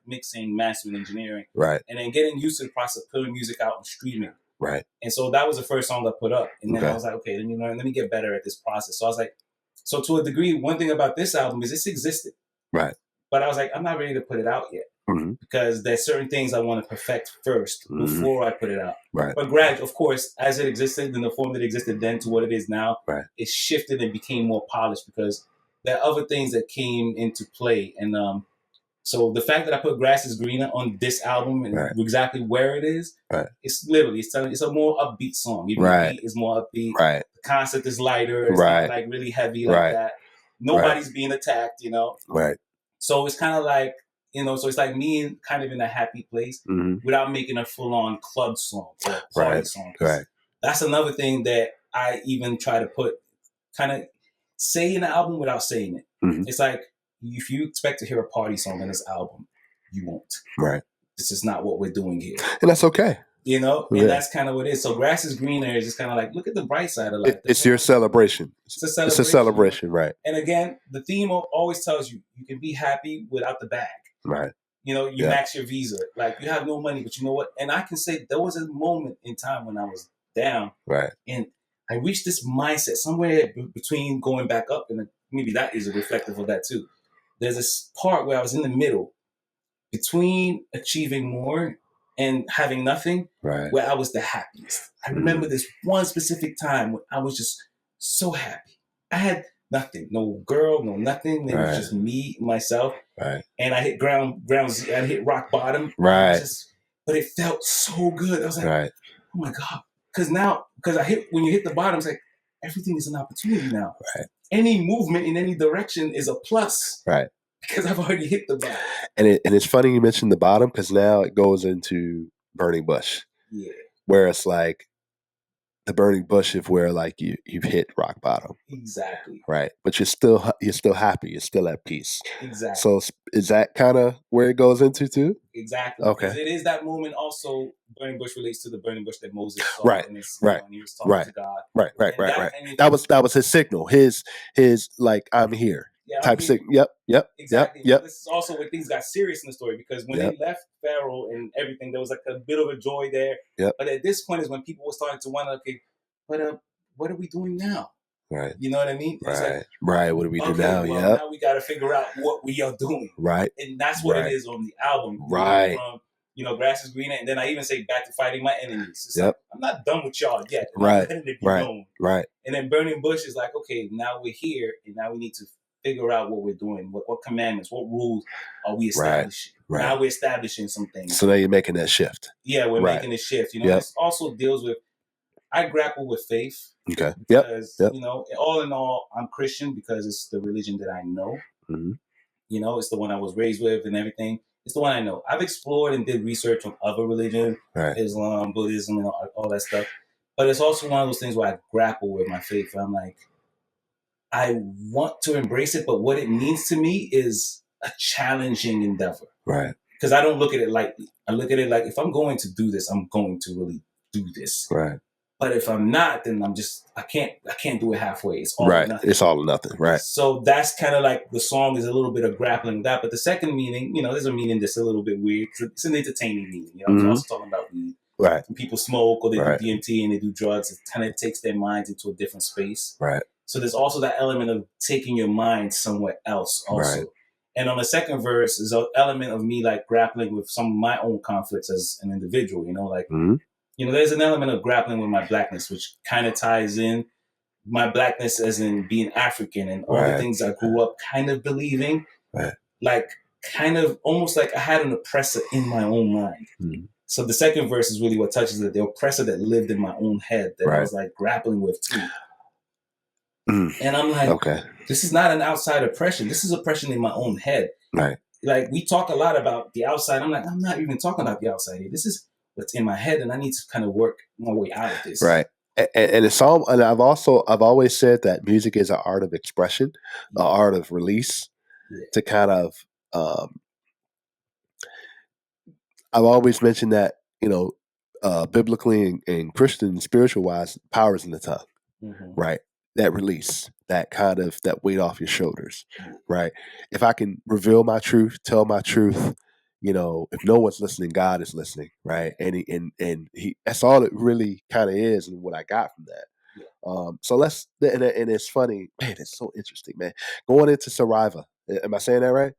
mixing, mastering, engineering. Right. And then getting used to the process of putting music out and streaming. Right. And so that was the first song I put up. And then I was like, okay, let me get better at this process. So I was like, so to a degree, one thing about this album is this existed. Right. But I was like, I'm not ready to put it out yet. Because there's certain things I want to perfect first before I put it out. Right. But gradually, of course, as it existed in the form that it existed then to what it is now, it shifted and became more polished because there are other things that came into play. And so the fact that I put Grass is Greener on this album and exactly where it is, it's literally, it's a more upbeat song. Even the beat is more upbeat. Right. The concept is lighter. It's not like really heavy like that. Nobody's being attacked, Right. So it's kind of like, so it's like me kind of in a happy place without making a full-on club song or party song. Right. That's another thing that I even try to put, kind of say in the album without saying it. It's like, if you expect to hear a party song in this album, you won't. Right. This is not what we're doing here. And that's okay. And that's kind of what it is. So Grass is Greener is just kind of like, look at the bright side of life. It's your celebration. It's a celebration. It's a celebration, right. And again, the theme always tells you can be happy without the bag. Right. You max your visa. Like, you have no money, but you know what? And I can say there was a moment in time when I was down. Right. And I reached this mindset somewhere between going back up, and maybe that is a reflective of that too. There's this part where I was in the middle between achieving more and having nothing, where I was the happiest. I remember this one specific time when I was just so happy. I had nothing, no girl, no nothing. It was just me, myself. Right. And I hit I hit rock bottom. Right. But it felt so good. I was like, oh my God. Because when you hit the bottom, it's like, everything is an opportunity now. Right. Any movement in any direction is a plus. Right. Because I've already hit the bottom. And it's funny you mentioned the bottom because now it goes into Burning Bush. Yeah. Where it's like the burning bush of where like you've hit rock bottom. Exactly. Right. But you're still happy. You're still at peace. Exactly. So is that kind of where it goes into too? Exactly. Okay. Because it is that moment also. Burning bush relates to the burning bush that Moses saw. Right. And he was talking to God. Right. That was his signal. His like, I'm here. Yeah, type signal. Yep. Exactly. Yep. This is also when things got serious in the story because when they left Pharaoh and everything, there was like a bit of a joy there. Yep. But at this point is when people were starting to wonder, okay, but what are we doing now? Right. You know what I mean? Right. Like, right. What do we do now? Well, now we got to figure out what we are doing. Right. And that's what it is on the album. Right. From, Grass is Greener, and then I even say back to fighting my enemies. It's like, I'm not done with y'all yet. Right. Right. And then Burning Bush is like, okay, now we're here, and now we need to figure out what we're doing, what commandments, what rules are we establishing. Right. Now we're establishing some things. So now you're making that shift. Yeah, we're making a shift. This also deals with, I grapple with faith. Okay. Because, all in all, I'm Christian because it's the religion that I know. Mm-hmm. It's the one I was raised with and everything. It's the one I know. I've explored and did research on other religions, Islam, Buddhism, and all that stuff. But it's also one of those things where I grapple with my faith. I'm like, I want to embrace it, but what it means to me is a challenging endeavor. Right. Because I don't look at it lightly. I look at it like, if I'm going to do this, I'm going to really do this. Right. But if I'm not, then I can't do it halfway. It's all or nothing. It's all or nothing. Right. So that's kind of like the song is a little bit of grappling with that. But the second meaning, there's a meaning that's a little bit weird. It's an entertaining meaning. I'm also talking about weed. Right. When people smoke or they do DMT and they do drugs, it kind of takes their minds into a different space. Right. So there's also that element of taking your mind somewhere else also. Right. And on the second verse is an element of me like grappling with some of my own conflicts as an individual, there's an element of grappling with my blackness, which kind of ties in my blackness as in being African and all the things I grew up kind of believing, like kind of almost like I had an oppressor in my own mind. Mm-hmm. So the second verse is really what touches it, the oppressor that lived in my own head that I was like grappling with too. And I'm like, this is not an outside oppression. This is oppression in my own head. Right. Like we talk a lot about the outside. I'm like, I'm not even talking about the outside here. This is what's in my head, and I need to kind of work my way out of this. Right. And it's all, and I've always said that music is an art of expression, an art of release, to kind of, I've always mentioned that, biblically and Christian spiritual wise, power is in the tongue, right? That release, that kind of, that weight off your shoulders, right? If I can reveal my truth, tell my truth, if no one's listening, God is listening, right? And he that's all it really kind of is, and what I got from that. So and it's funny, man. It's so interesting, man. Going into Saraiva, am I saying that right?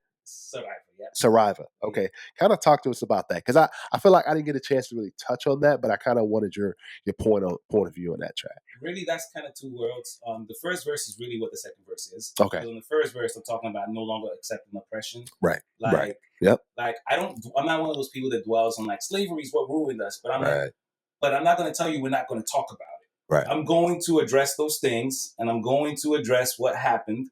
Saraiva. Okay. Kind of talk to us about that, because I feel like I didn't get a chance to really touch on that, but I kind of wanted your point of view on that track. Really, that's kind of two worlds. The first verse is really what the second verse is. Okay. So in the first verse, I'm talking about no longer accepting oppression. Right. Like, right. Yep. Like I'm not one of those people that dwells on like slavery is what ruined us, but I'm not going to tell you we're not going to talk about it. Right. I'm going to address those things, and I'm going to address what happened.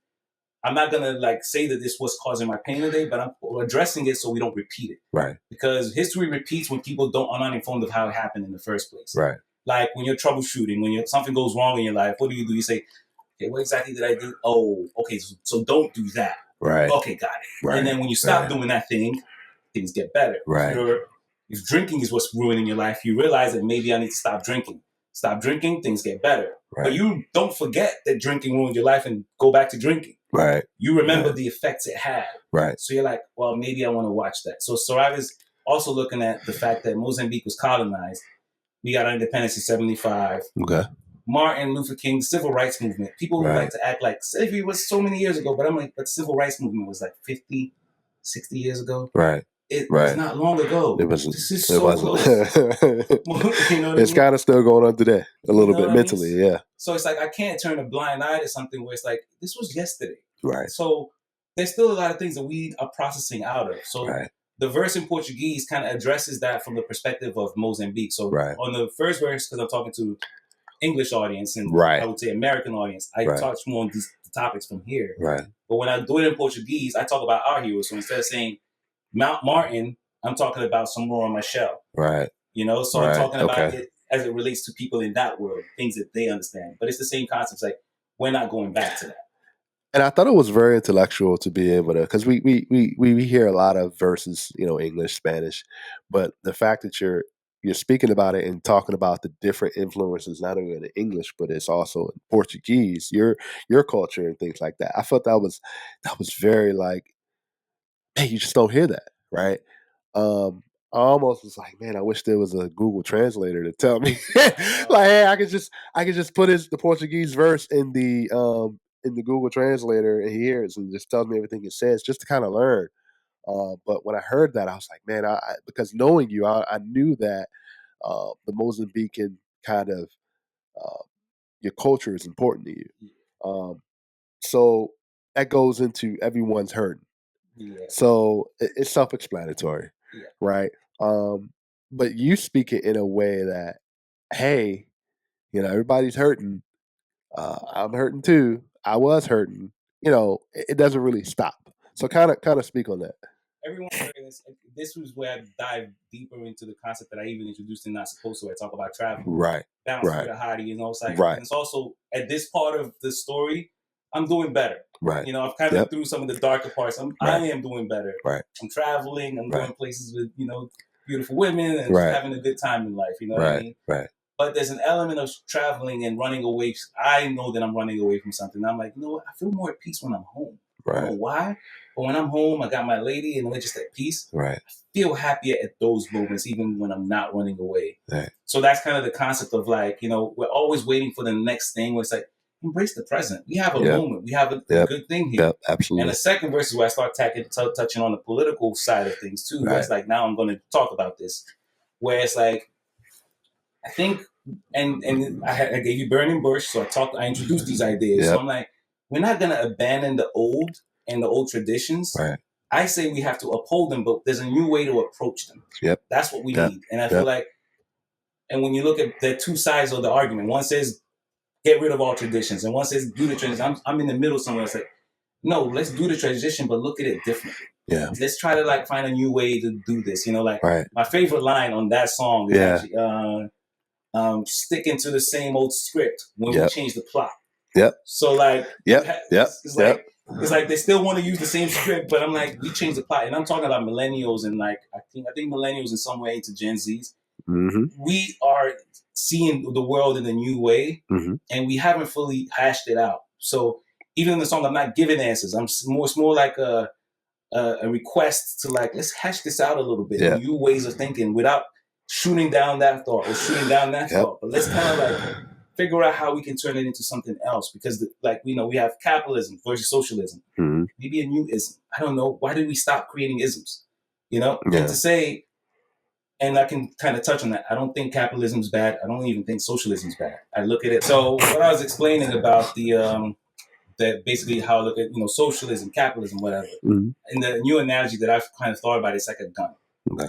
I'm not going to like say that this was causing my pain today, but I'm addressing it so we don't repeat it. Right. Because history repeats when people are not informed of how it happened in the first place. Right. Like when you're troubleshooting, when something goes wrong in your life, what do? You say, okay, what exactly did I do? Oh, okay, so don't do that. Right. Okay, got it. Right. And then when you stop doing that thing, things get better. Right. If drinking is what's ruining your life, you realize that maybe I need to stop drinking. Stop drinking, things get better. Right. But you don't forget that drinking ruined your life and go back to drinking. Right. You remember the effects it had. Right. So you're like, well, maybe I want to watch that. So Saraiva's also looking at the fact that Mozambique was colonized. We got our independence in 1975. Okay. Martin Luther King, civil rights movement. People would like to act like slavery was so many years ago, but I'm like, but the civil rights movement was like 50, 60 years ago. Right. It was not long ago. It wasn't. This is so close. You know it's kind of still going on today, a little bit mentally, yeah. So it's like I can't turn a blind eye to something where it's like, this was yesterday. Right. So there's still a lot of things that we are processing out of. So the verse in Portuguese kind of addresses that from the perspective of Mozambique. So on the first verse, because I'm talking to English audience and I would say American audience, I touch more on these topics from here. Right. But when I do it in Portuguese, I talk about our heroes. So instead of saying Mount Martin, I'm talking about some more on Marcel. Right. So I'm talking about it as it relates to people in that world, things that they understand. But it's the same concepts. Like, we're not going back to that. And I thought it was very intellectual to be able to, because we hear a lot of verses, English, Spanish, but the fact that you're speaking about it and talking about the different influences, not only in English, but it's also in Portuguese, your culture and things like that. I felt that was very like, hey, you just don't hear that, right? I almost was like, man, I wish there was a Google translator to tell me, like, hey, I could just put the Portuguese verse in the Google translator and he hears and just tells me everything it says, just to kind of learn. But when I heard that, I was like, man, because knowing you, I knew that the Mozambican kind of your culture is important to you. So that goes into everyone's hurting. Yeah. So it's self-explanatory, right? But you speak it in a way that, hey, everybody's hurting. I'm hurting too. I was hurting. It doesn't really stop. So kind of speak on that. Everyone's hurting. This was where I dive deeper into the concept that I even introduced in Not Supposed To. I talk about travel, balance with a hottie. It's like, and it's also at this part of the story, I'm doing better. Right. I've kind of through some of the darker parts. I am doing better. Right. I'm traveling. I'm going places with beautiful women and having a good time in life. You know what I mean? Right. But there's an element of traveling and running away. I know that I'm running away from something. I'm like, what? I feel more at peace when I'm home. Right. I don't know why? But when I'm home, I got my lady and we're just at peace. Right. I feel happier at those moments, even when I'm not running away. Right. So that's kind of the concept of like, we're always waiting for the next thing where it's like, embrace the present. We have a moment. We have a good thing here. Yep, absolutely. And the second verse is where I start touching on the political side of things too. Where it's like, now I'm going to talk about this. Where it's like, I think, and I gave you Burning Bush, so I introduced these ideas. Yep. So I'm like, we're not going to abandon the old and the old traditions. Right. I say we have to uphold them, but there's a new way to approach them. Yep. That's what we need. And I feel like, and when you look at the two sides of the argument, one says, get rid of all traditions. And one says, do the traditions. I'm in the middle somewhere. It's like, no, let's do the transition, but look at it differently. Yeah. Let's try to like find a new way to do this. You know, like Right. my favorite line on that song is actually sticking to the same old script when we change the plot. Yep. So like, it's like they still want to use the same script, but I'm like, we change the plot, and I'm talking about millennials and like I think millennials in some way to Gen Zs. Mm-hmm. We are seeing the world in a new way, mm-hmm. and we haven't fully hashed it out. So even in the song, I'm not giving answers. It's more like a request to like, let's hash this out a little bit. Yeah. New ways of thinking without shooting down that thought or shooting down that thought. But let's kind of like figure out how we can turn it into something else. Because like, you know, we have capitalism versus socialism. Mm-hmm. Maybe a new ism. I don't know. Why did we stop creating isms? You know? Yeah. And to say, and I can kind of touch on that. I don't think capitalism is bad. I don't even think socialism is bad. I look at it. So what I was explaining about that basically how I look at, you know, socialism, capitalism, whatever. Mm-hmm. And the new analogy that I've kind of thought about is like a gun. Okay.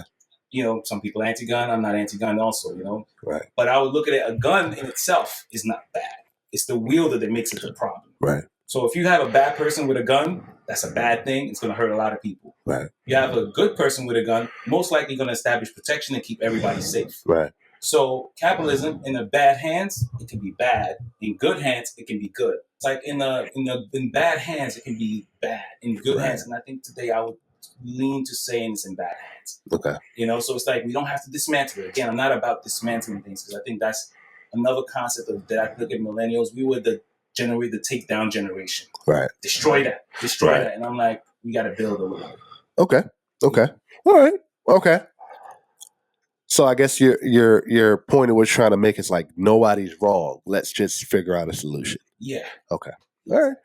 You know, some people are anti-gun. I'm not anti-gun also, you know. Right. But I would look at it, a gun in itself is not bad. It's the wielder that makes it the problem. Right. So if you have a bad person with a gun, that's a bad thing. It's going to hurt a lot of people. Right. You have a good person with a gun, most likely going to establish protection and keep everybody safe. Right. So capitalism in the bad hands, it can be bad. In good hands, it can be good. It's like in bad hands, it can be bad. In good hands, and I think today I would lean to saying it's in bad hands. Okay. You know, so it's like we don't have to dismantle it. Again, I'm not about dismantling things because I think that's another concept of that. I look at millennials. We were the takedown generation. Right. Destroy that, and I'm like, we got to build a little bit. Okay. All right. Okay. So I guess your point of what you're trying to make is like nobody's wrong. Let's just figure out a solution. Yeah. Okay. All right.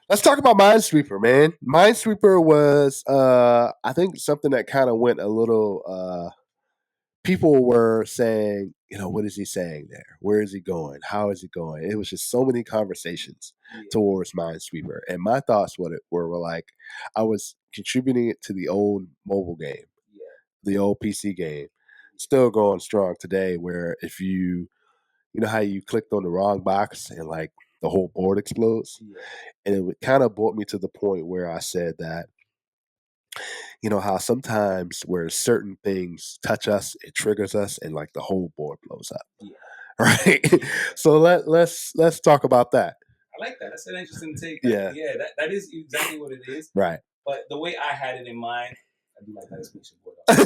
Let's talk about Minesweeper, man. Minesweeper was I think something that kind of went a little people were saying, you know, what is he saying there? Where is he going? How is he going? It was just so many conversations towards Minesweeper. And my thoughts were like, I was contributing it to the old mobile game, the old PC game. Still going strong today, where if you know how you clicked on the wrong box and like the whole board explodes? And it kind of brought me to the point where I said that, you know, how sometimes where certain things touch us, it triggers us, and like the whole board blows up. Right? So let's talk about that. I like that. That's an interesting take. Yeah. That is exactly what it is. Right. But the way I had it in mind, I do like that explanation board. The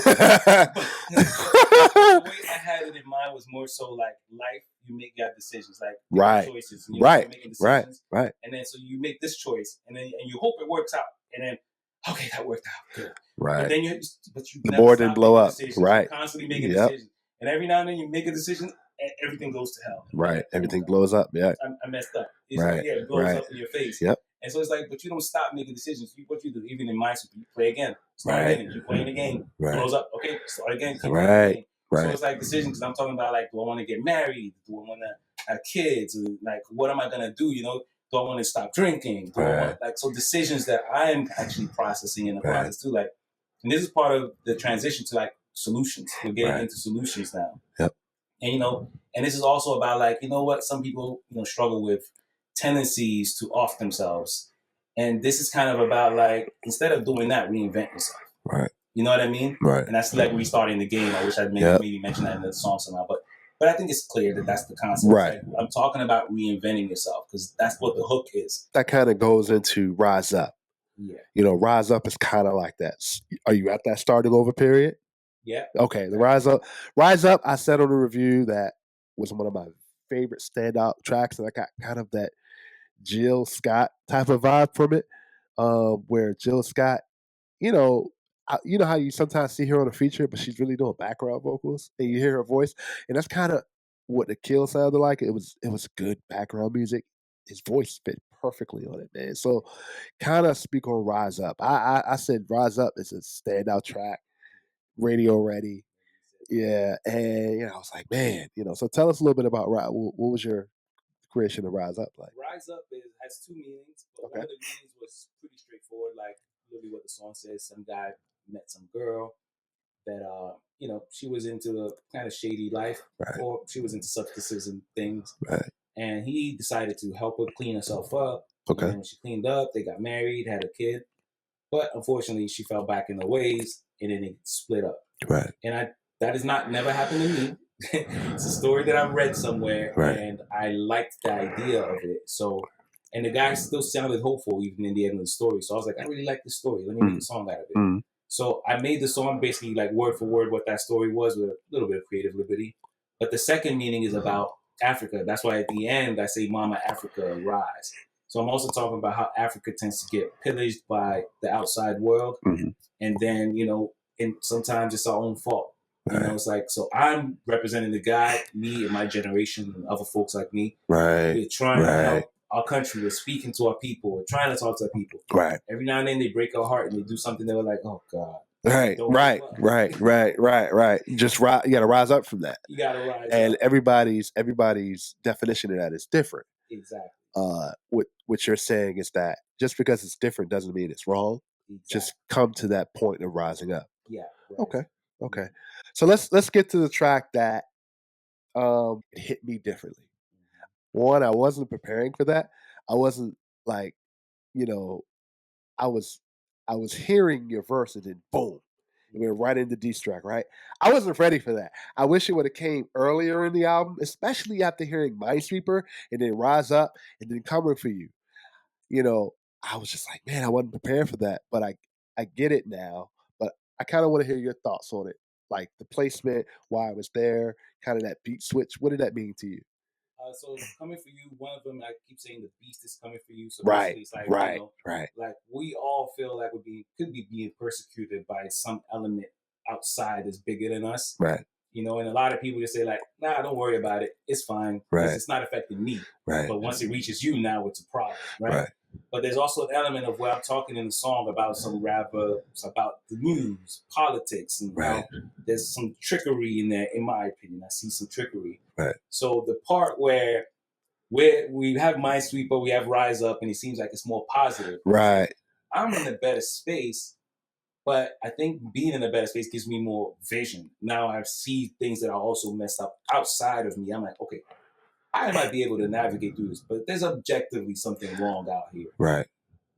way I had it in mind was more so like life. You make your decisions, like choices. And making decisions, right. And then so you make this choice, and you hope it works out, and then okay, that worked out good. Right. But then the board didn't blow up. Right. You're constantly making decisions, and every now and then you make a decision, and everything goes to hell. Right. Everything blows up. Yeah. I messed up. Right. It blows up in your face. Yep. And so it's like, but you don't stop making decisions. What you do, even in Minesweeper, you play again. Start again. You're playing the game. Blows up. Okay, start again. Right. So it's like decisions. Because I'm talking about like, do I want to get married? Do I want to have kids? Or like, what am I gonna do? You know, do I want to stop drinking? Do I want, like, so decisions that I am actually processing in the process too. Like, and this is part of the transition to like solutions. We're getting into solutions now. Yep. And you know, and this is also about like, you know what, some people, you know, struggle with tendencies to off themselves. And this is kind of about like, instead of doing that, reinvent yourself. Right. You know what I mean? Right. And that's like restarting the game. I wish I'd maybe mentioned that in the song somehow. But I think it's clear that that's the concept. Right. Like, I'm talking about reinventing yourself because that's what the hook is. That kind of goes into Rise Up. Yeah. You know, Rise Up is kind of like that. Are you at that starting over period? Yeah. Okay. The Rise Up, I said on the review that was one of my favorite standout tracks, and I got kind of that Jill Scott type of vibe from it, where Jill Scott, you know how you sometimes see her on a feature, but she's really doing background vocals, and you hear her voice, and that's kind of what Akil sounded like. It was good background music. His voice fit perfectly on it, man. So, kind of speak on Rise Up. I said Rise Up is a standout track, radio ready. Yeah, and I was like, man, So tell us a little bit about what was your creation of Rise Up like? Rise Up has two meanings, but one of the meanings was pretty straightforward, like really what the song says. Some guy met some girl that she was into a kind of shady life, or she was into substances and things, right? And he decided to help her clean herself up Okay. And when she cleaned up, they got married, had a kid. But unfortunately, she fell back in the ways, and then they split up. Right. And that has not never happened to me. It's a story that I've read somewhere, and I liked the idea of it. So, and the guy still sounded hopeful even in the end of the story. So I was like, I really like this story. Let me make a song out of it. So I made the song basically like word for word what that story was with a little bit of creative liberty. But the second meaning is about Africa. That's why at the end I say, Mama Africa, rise. So I'm also talking about how Africa tends to get pillaged by the outside world. And then, and sometimes it's our own fault. It's like, so I'm representing the guy, me and my generation and other folks like me. We're trying to help our country. We're speaking to our people. We're trying to talk to our people. Every now and then they break our heart and they do something that we're like, oh God. Right. Just you got to rise up from that. You got to rise and up. everybody's definition of that is different. Exactly. What you're saying is that just because it's different doesn't mean it's wrong. Exactly. Just come to that point of rising up. Yeah. Right. Okay. So let's get to the track that it hit me differently. One, I wasn't preparing for that. I wasn't like, I was hearing your verse and then boom, it went right into Destruck, right? I wasn't ready for that. I wish it would have came earlier in the album, especially after hearing Minesweeper and then Rise Up and then Coming For You. I was just like, man, I wasn't prepared for that, but I get it now. But I kind of want to hear your thoughts on it, like the placement, why I was there, kind of that beat switch. What did that mean to you? So Coming For You, one of them, I keep saying the beast is coming for you. So right, it's like, right. Like we all feel like could be being persecuted by some element outside that's bigger than us. Right. And a lot of people just say like, nah, don't worry about it. It's fine. Right. It's not affecting me. Right. But once it reaches you, now it's a problem. Right. But there's also an element of where I'm talking in the song about some rapper, about the news, politics, and how there's some trickery in there, in my opinion. I see some trickery. Right. So the part where we have Minesweeper, we have Rise Up, and it seems like it's more positive. Right. I'm in a better space, but I think being in a better space gives me more vision. Now I see things that are also messed up outside of me. I'm like, okay, I might be able to navigate through this, but there's objectively something wrong out here. Right.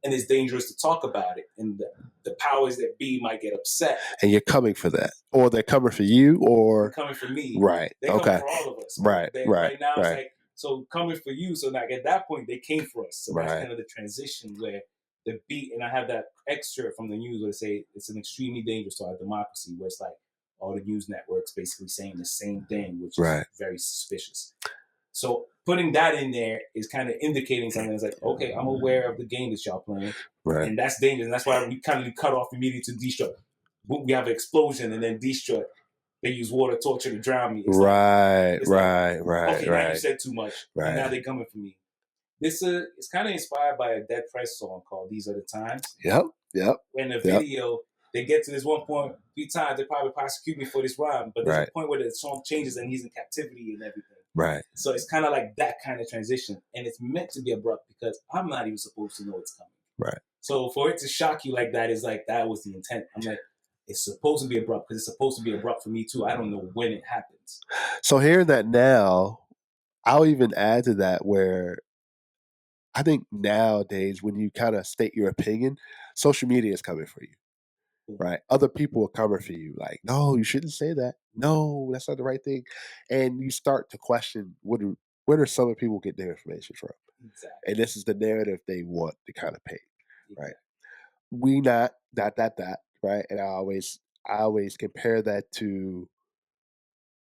And it's dangerous to talk about it. And the powers that be might get upset. And you're coming for that. Or they're coming for you, or... They're coming for me. Right. They're coming for all of us. Right. Right now, it's like, so coming for you. So like at that point, they came for us. So that's kind of the transition where the beat, and I have that excerpt from the news where they say it's an extremely dangerous to our democracy, where it's like all the news networks basically saying the same thing, which is very suspicious. So putting that in there is kind of indicating something that's like, okay, I'm aware of the game that y'all playing. Right. And that's dangerous. And that's why we kind of cut off immediately to Destruck. We have an explosion and then Destruck. They use water torture to drown me. It's right. Okay, now you said too much. Right. And now they're coming for me. It's kind of inspired by a Dead Press song called These Are the Times. Yep. In the video, they get to this one point, 3 times, they probably prosecute me for this rhyme. But there's a point where the song changes and he's in captivity and everything. Right. So it's kind of like that kind of transition. And it's meant to be abrupt because I'm not even supposed to know it's coming. Right. So for it to shock you like that is like, that was the intent. I'm like, it's supposed to be abrupt because it's supposed to be abrupt for me too. I don't know when it happens. So hearing that now, I'll even add to that where I think nowadays when you kind of state your opinion, social media is coming for you. Right. Other people are coming for you. Like, no, you shouldn't say that. No, that's not the right thing. And you start to question where do some people get their information from? Exactly. And this is the narrative they want to kind of paint. Right. We not that, right? And I always compare that to,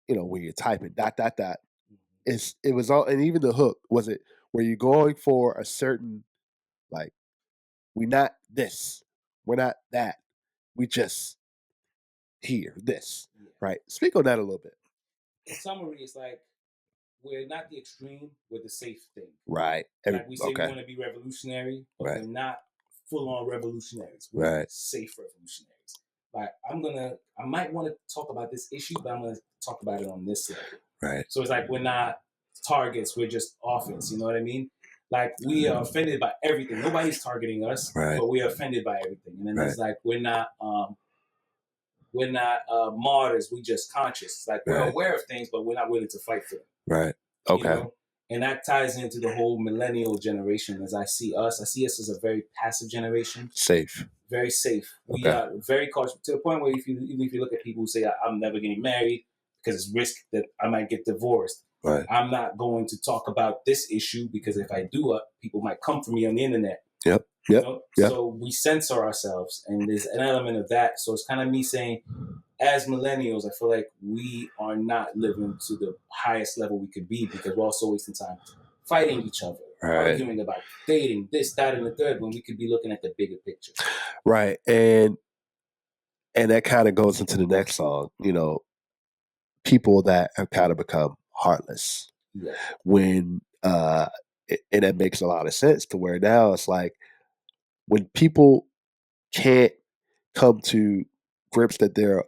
when you're typing dot. It was all, and even the hook, was it where you're going for a certain, like, we not this, we're not that. We just hear this, right? Speak on that a little bit. In summary, it's like we're not the extreme, we're the safe thing. Right. Like we say we want to be revolutionary, but we're not full-on revolutionaries. We're safe revolutionaries. Like I might want to talk about this issue, but I'm going to talk about it on this level. Right. So it's like we're not targets, we're just offense. You know what I mean? Like we are offended by everything. Nobody's targeting us, but we are offended by everything. And then it's like we're not martyrs. We just conscious. Like we're aware of things, but we're not willing to fight for them. Right. Okay. And that ties into the whole millennial generation. As I see us as a very passive generation. Safe. Very safe. We are very cautious to the point where even if you look at people who say I'm never getting married because it's risk that I might get divorced. Right. I'm not going to talk about this issue because if I do, people might come for me on the internet. Yep. You know? So we censor ourselves, and there's an element of that. So it's kind of me saying, as millennials, I feel like we are not living to the highest level we could be because we're also wasting time fighting each other, arguing about dating, this, that, and the third, when we could be looking at the bigger picture. Right. And that kind of goes into the next song, you know, people that have kind of become heartless. Yeah. When and that makes a lot of sense to where now it's like when people can't come to grips that there are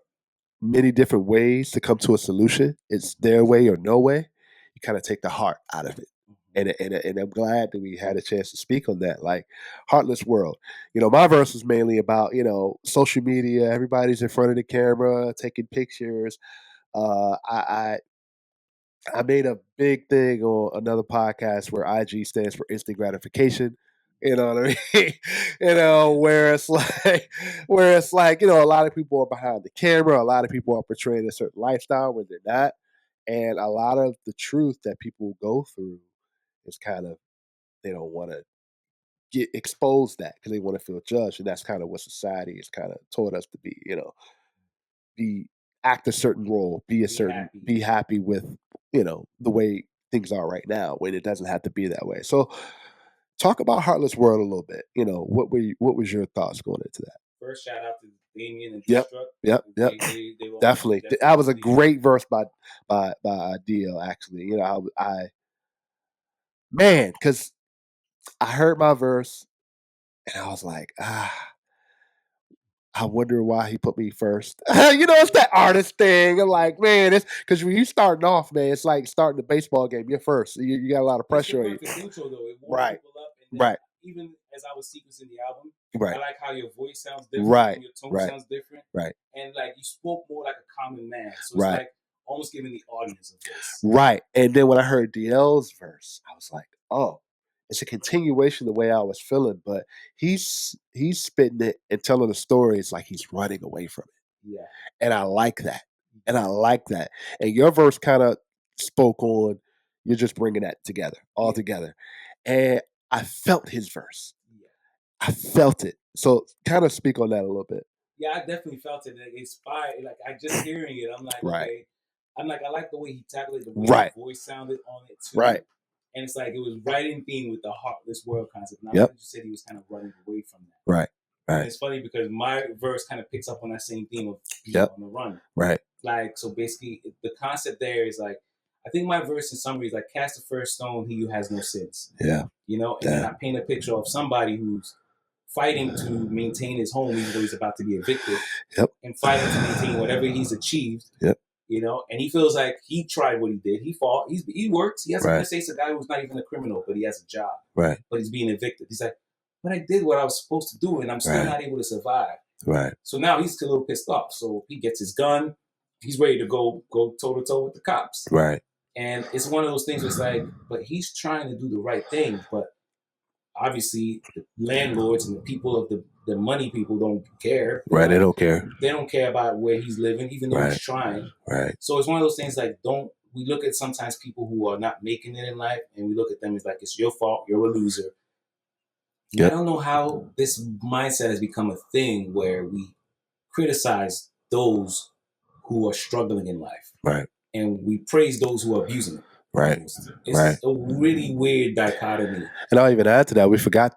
many different ways to come to a solution, it's their way or no way, you kind of take the heart out of it. And I'm glad that we had a chance to speak on that. Like Heartless World, you know, my verse was mainly about, you know, social media. Everybody's in front of the camera taking pictures. I made a big thing on another podcast where IG stands for instant gratification. You know what I mean? You know, where it's like, you know, a lot of people are behind the camera, a lot of people are portraying a certain lifestyle when they're not. And a lot of the truth that people go through is kind of, they don't want to get exposed that because they want to feel judged. And that's kind of what society has kind of taught us to be, you know, act a certain role, be happy with, you know, the way things are right now when it doesn't have to be that way. So talk about Heartless World a little bit. You know, what was your thoughts going into that? First shout out to Damien and Destruck. Yep. They definitely. That was a great verse by DL actually. You know, because I heard my verse and I was like, I wonder why he put me first. You know, it's that artist thing. I'm like, man, it's because when you starting off, man, it's like starting the baseball game. You're first. You got a lot of pressure on you. Intro, though. It right. People up and right. Even as I was sequencing the album, right. I like how your voice sounds different. Right. And your tone sounds different. Right. And like you spoke more like a common man. So it's like almost giving the audience a voice. Right. And then when I heard DL's verse, I was like, oh, it's a continuation of the way I was feeling, but he's spitting it and telling the stories like he's running away from it. Yeah. And I like that. And your verse kind of spoke on, you're just bringing that together, all together. And I felt his verse. Yeah. I felt it. So kind of speak on that a little bit. Yeah, I definitely felt it. It inspired. Like I just hearing it, I'm like, okay. I'm like, I like the way he tackled it, the way his voice sounded on it too. Right. And it's like it was right in theme with the Heartless World concept. And I like you said he was kind of running away from that. Right. And it's funny because my verse kind of picks up on that same theme of being on the run. Right. Like, so basically the concept there is like, I think my verse in summary is like, cast the first stone, he who has no sins. Yeah. You know, and then I paint a picture of somebody who's fighting to maintain his home even though he's about to be evicted. Yep. And fighting to maintain whatever he's achieved. Yep. You know, and he feels like he tried what he did. He fought. He works. He has a say it's a guy who's not even a criminal, but he has a job. Right. But he's being evicted. He's like, but I did what I was supposed to do, and I'm still not able to survive. Right. So now he's a little pissed off. So he gets his gun. He's ready to go toe to toe with the cops. Right. And it's one of those things where it's like, but he's trying to do the right thing, but obviously the landlords and the people of the money people don't care. Right, they don't care. They don't care about where he's living, even though he's trying. Right. So it's one of those things like we look at sometimes people who are not making it in life and we look at them as like it's your fault, you're a loser. Yep. I don't know how this mindset has become a thing where we criticize those who are struggling in life. Right. And we praise those who are abusing it. Right. It's a really weird dichotomy. And I'll even add to that, we forgot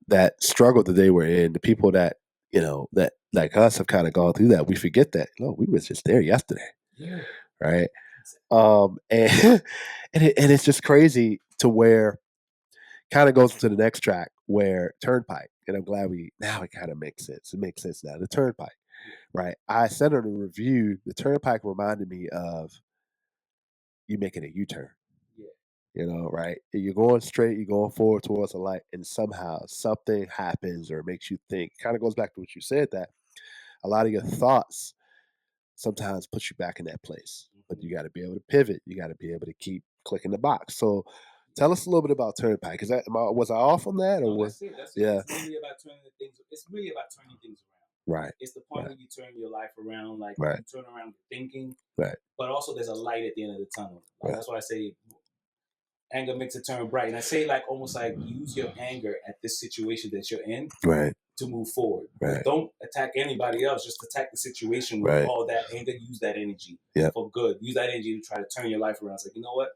that struggle that they were in, the people that, you know, that like us have kind of gone through that. We forget that. No, we was just there yesterday. Yeah. Right. And it's just crazy to where kind of goes to the next track where Turnpike, and I'm glad now it kind of makes sense. It makes sense now. The Turnpike. Right. I said in a review, the Turnpike reminded me of you making a U-turn. Yeah. You know, right? You're going straight, you're going forward towards a light, and somehow something happens or makes you think. Kind of goes back to what you said, that a lot of your thoughts sometimes put you back in that place. But you got to be able to pivot. You got to be able to keep clicking the box. So Tell us a little bit about Turnpike. Was I off on that, or No, was? that's it. That's Yeah. It's really about turning things. It's really about turning things around. Right. It's the point where you turn your life around, like Right. you turn around your thinking. Right. But also, there's a light at the end of the tunnel. Like, Right. That's why I say anger makes it turn bright. And I say, like, almost like use your anger at this situation that you're in, Right, to move forward. Right. Don't attack anybody else. Just attack the situation with Right. all that anger. Use that energy Yep. for good. Use that energy to try to turn your life around. It's like, you know what?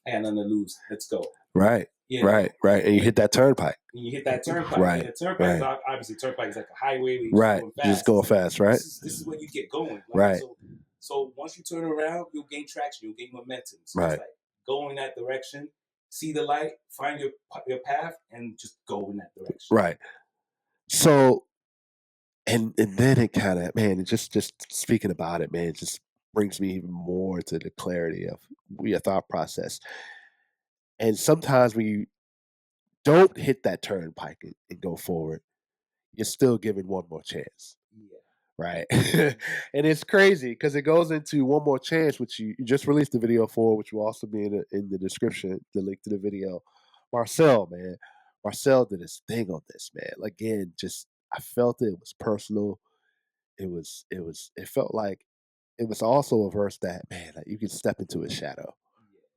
I got nothing to lose. Let's go. Right. You know? Right. Right. And you hit that turnpike. And you hit that turnpike. Right. And the turnpike is obviously turnpike is like a highway where you're Right. going fast. Just going fast, right? This is where you get going. Like, Right. So once you turn around, you'll gain traction. You'll gain momentum. So Right. it's like go in that direction, see the light, find your path, and just go in that direction. Right. So, and then it kind of, man, it just speaking about it, man, it just brings me even more to the clarity of your thought process. And sometimes when you don't hit that turnpike and go forward, you're still given one more chance. Yeah. Right. And it's crazy because it goes into One More Chance, which you just released the video for, which will also be in the description, the link to the video. Marcel, man. Marcel did his thing on this, man. Again, just I felt it was personal. It felt like it was also a verse that, man, like you can step into his shadow.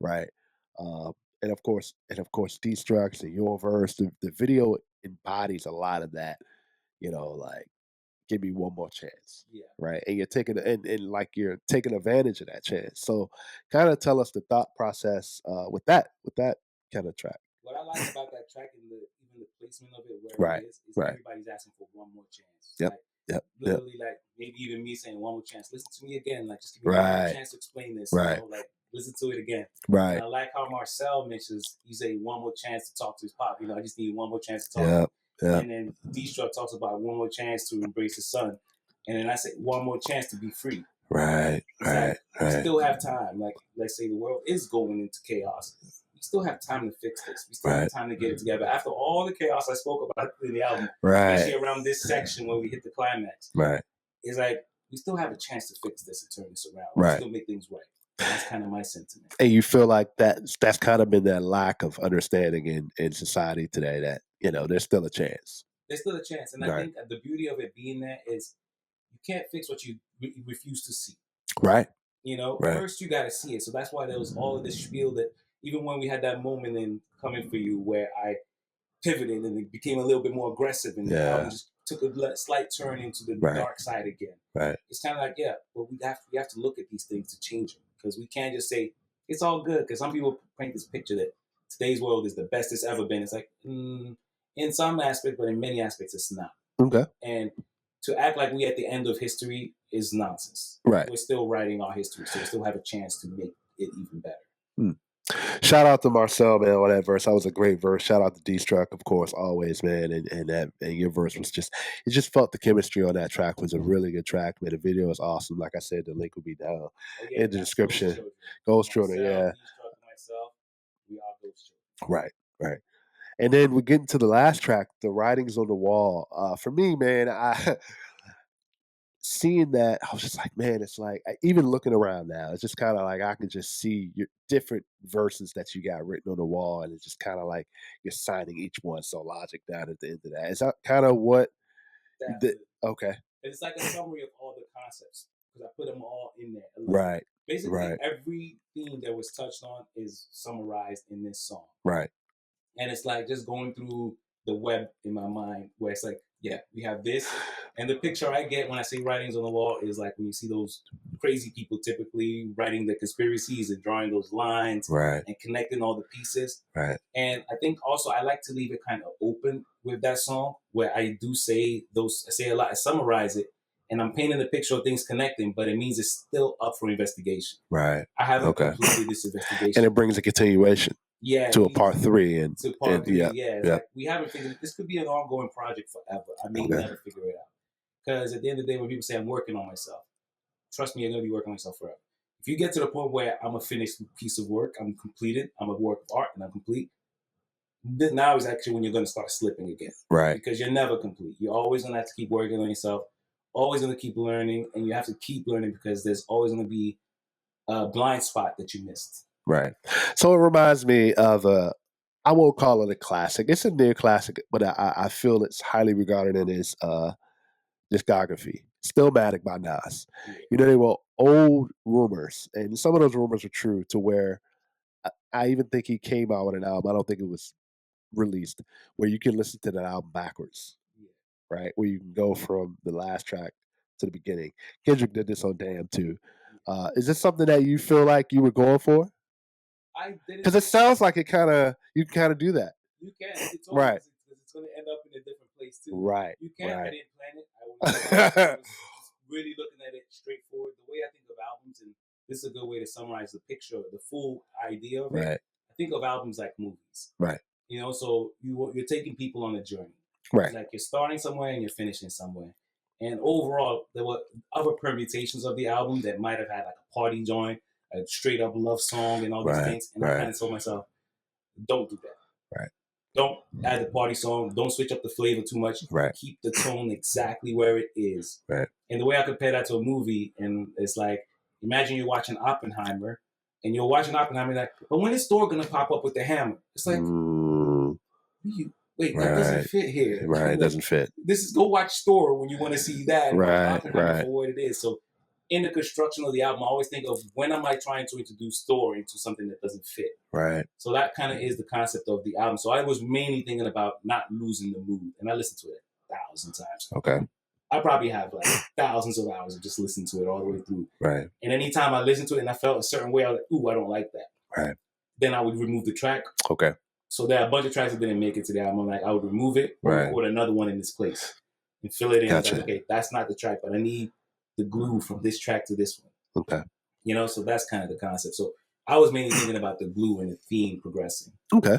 Right. And of course, Destruck and your verse, the video embodies a lot of that, like give me one more chance. Yeah. Right. And you're taking you're taking advantage of that chance. So kind of tell us the thought process with that kind of track. What I like about that track and even the placement of it where it is everybody's asking for one more chance. Yep. Like, Yep. Literally, like maybe even me saying one more chance. Listen to me again. Like just give me one more chance to explain this. Right. Like listen to it again. Right. And I like how Marcel mentions you say one more chance to talk to his pop. I just need one more chance to talk. Yeah. And then Destruck talks about one more chance to embrace his son. And then I say one more chance to be free. Right. Right. We still have time. Like let's say the world is going into chaos. We still have time to fix this. We still have time to get it together. After all the chaos I spoke about in the album, especially around this section when we hit the climax, it's like we still have a chance to fix this and turn this around. We still make things right. That's kind of my sentiment. And you feel like that's kind of been that lack of understanding in society today that, there's still a chance. There's still a chance. And I think the beauty of it being that is you can't fix what you refuse to see. Right. First you got to see it. So that's why there was all of this spiel that even when we had that moment in Coming For You where I pivoted and it became a little bit more aggressive and the album just took a slight turn into the dark side again. Right. It's kind of like, but we have to look at these things to change them because we can't just say it's all good because some people paint this picture that today's world is the best it's ever been. It's like in some aspects, but in many aspects it's not. Okay. And to act like we at the end of history is nonsense. Right. We're still writing our history, so we still have a chance to make it even better. Shout out to Marcel, man, on that verse. That was a great verse. Shout out to Destruck, of course, always, man. And your verse was it just felt the chemistry on that track was a really good track, man. The video is awesome. Like I said, the link will be down in the description. Ghost Children, Destruck, myself, we are Ghost Children. Right. And then we get into the last track, The Writings on the Wall. For me, man, seeing that, I was just like, man, it's like, even looking around now, it's just kind of like I can just see your different verses that you got written on the wall, and it's just kind of like you're signing each one. Soulogik down at the end of that. Is that kind of what? Okay. It's like a summary of all the concepts because I put them all in there. Right. Basically, every theme that was touched on is summarized in this song. Right. And it's like just going through the web in my mind where it's like, we have this. And the picture I get when I say writings on the wall is like when you see those crazy people typically writing the conspiracies and drawing those lines and connecting all the pieces. Right. And I think also I like to leave it kind of open with that song where I do say a lot, I summarize it, and I'm painting a picture of things connecting, but it means it's still up for investigation. Right. I haven't completed this investigation. And it brings a continuation. To a part 3 to part 3. Like we haven't figured this could be an ongoing project forever. I may never figure it out. Because at the end of the day, when people say I'm working on myself, trust me, I'm gonna be working on myself forever. If you get to the point where I'm a finished piece of work, I'm completed, I'm a work of art and I'm complete, then now is actually when you're gonna start slipping again. Right. Because you're never complete. You're always gonna have to keep working on yourself, always gonna keep learning, and you have to keep learning because there's always gonna be a blind spot that you missed. Right. So it reminds me of I won't call it a classic. It's a near classic, but I feel it's highly regarded in his discography. Stillmatic by Nas. You know, they were old rumors, and some of those rumors are true. To where I even think he came out with an album. I don't think it was released where you can listen to that album backwards, right? Where you can go from the last track to the beginning. Kendrick did this on Damn too. Is this something that you feel like you were going for? I didn't Because it sounds like you can kind of do that. You can. It's all Right. because it's going to end up in a different place too. Right. You can. Right. I didn't plan it. I was just really looking at it straightforward. The way I think of albums, and this is a good way to summarize the picture, the full idea of it. Right. I think of albums like movies. Right. You know, so you're taking people on a journey. Right. It's like you're starting somewhere and you're finishing somewhere. And overall, there were other permutations of the album that might have had like a party joint, a straight up love song, and all these things. And I kind of told myself, don't do that. Right. Don't add the party song. Don't switch up the flavor too much. Right. Keep the tone exactly where it is. Right. And the way I compare that to a movie, and it's like, imagine you're watching Oppenheimer, and you're watching Oppenheimer, like, but when is Thor gonna pop up with the hammer? It's like, wait, that doesn't fit here. Right, it doesn't fit. This is go watch Thor when you want to see that. Right, Oppenheimer for what it is. So in the construction of the album, I always think of when am I trying to introduce Thor into something that doesn't fit. Right. So that kind of is the concept of the album. So I was mainly thinking about not losing the mood, and I listened to it 1,000 times. Okay. I probably have like thousands of hours of just listening to it all the way through. Right. And anytime I listened to it and I felt a certain way, I was like, ooh, I don't like that. Right. Then I would remove the track. Okay. So there are a bunch of tracks that didn't make it to the album. Like I would remove it or record another one in this place and fill it in. Gotcha. Like, okay, that's not the track, but I need the glue from this track to this one. Okay. You know, so that's kind of the concept. So I was mainly thinking about the glue and the theme progressing. Okay.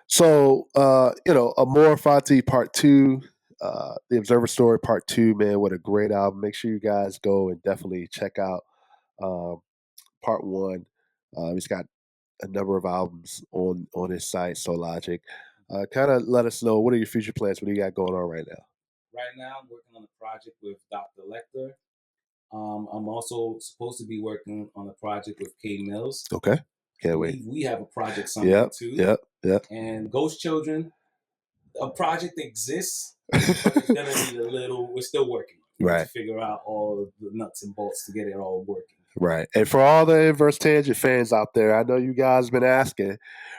So, Amor Fati Part 2, The Observer Story Part 2, man, what a great album. Make sure you guys go and definitely check out Part 1. He's got a number of albums on his site, Soulogik. Kind of let us know, what are your future plans? What do you got going on right now? Right now, I'm working on a project with Dr. Lecter. I'm also supposed to be working on a project with Kmills. Okay. Can't wait. We have a project somewhere too. Yep. And Ghost Children, a project exists, but it's going to need a little, we're still working. To figure out all the nuts and bolts to get it all working. Right. And for all the Inverse Tangent fans out there, I know you guys been asking,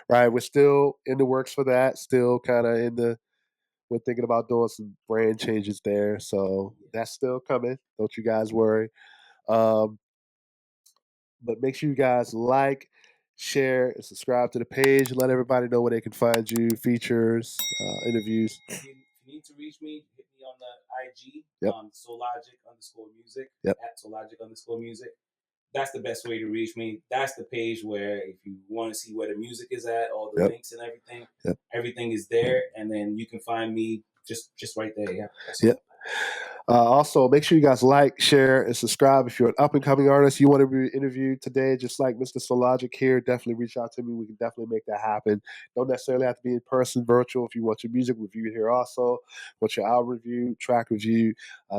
right? We're still in the works for that. Still kind of we're thinking about doing some brand changes there. So that's still coming. Don't you guys worry. But make sure you guys like, share, and subscribe to the page. Let everybody know where they can find you, features, interviews. If you need to reach me, hit me on the IG, yep. Soulogik_music, yep. at Soulogik_music. That's the best way to reach me. That's the page where if you want to see where the music is at, all the links and everything, everything is there. And then you can find me just right there. Yeah. Yep. Also, make sure you guys like, share, and subscribe. If you're an up-and-coming artist, you want to be interviewed today, just like Mr. Soulogik here, definitely reach out to me. We can definitely make that happen. Don't necessarily have to be in person, virtual. If you want your music reviewed here also, want your album review, track review,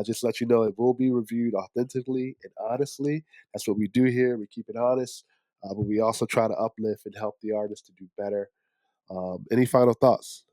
just let you know it will be reviewed authentically and honestly. That's what we do here. We keep it honest, but we also try to uplift and help the artist to do better. Any final thoughts?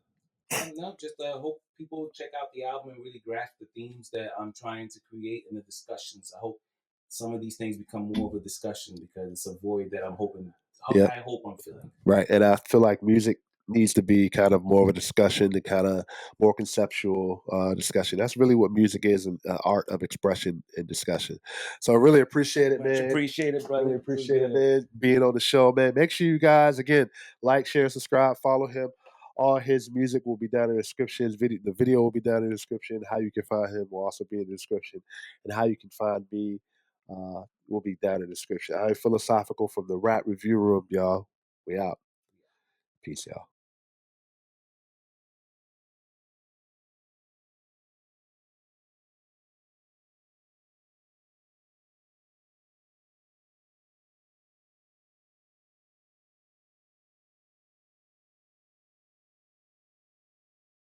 No, just hope people check out the album and really grasp the themes that I'm trying to create in the discussions. I hope some of these things become more of a discussion because it's a void that I'm hoping. I hope I'm filling. Right, and I feel like music needs to be kind of more of a discussion, the kind of more conceptual discussion. That's really what music is, an art of expression and discussion. So I really appreciate it, man. Appreciate it, brother. Really appreciate it, man, being on the show, man. Make sure you guys, again, like, share, subscribe, follow him. All his music will be down in the description. The video will be down in the description. How you can find him will also be in the description. And how you can find me will be down in the description. I'm Philosophical from the Rap Review Room, y'all. We out. Peace, y'all.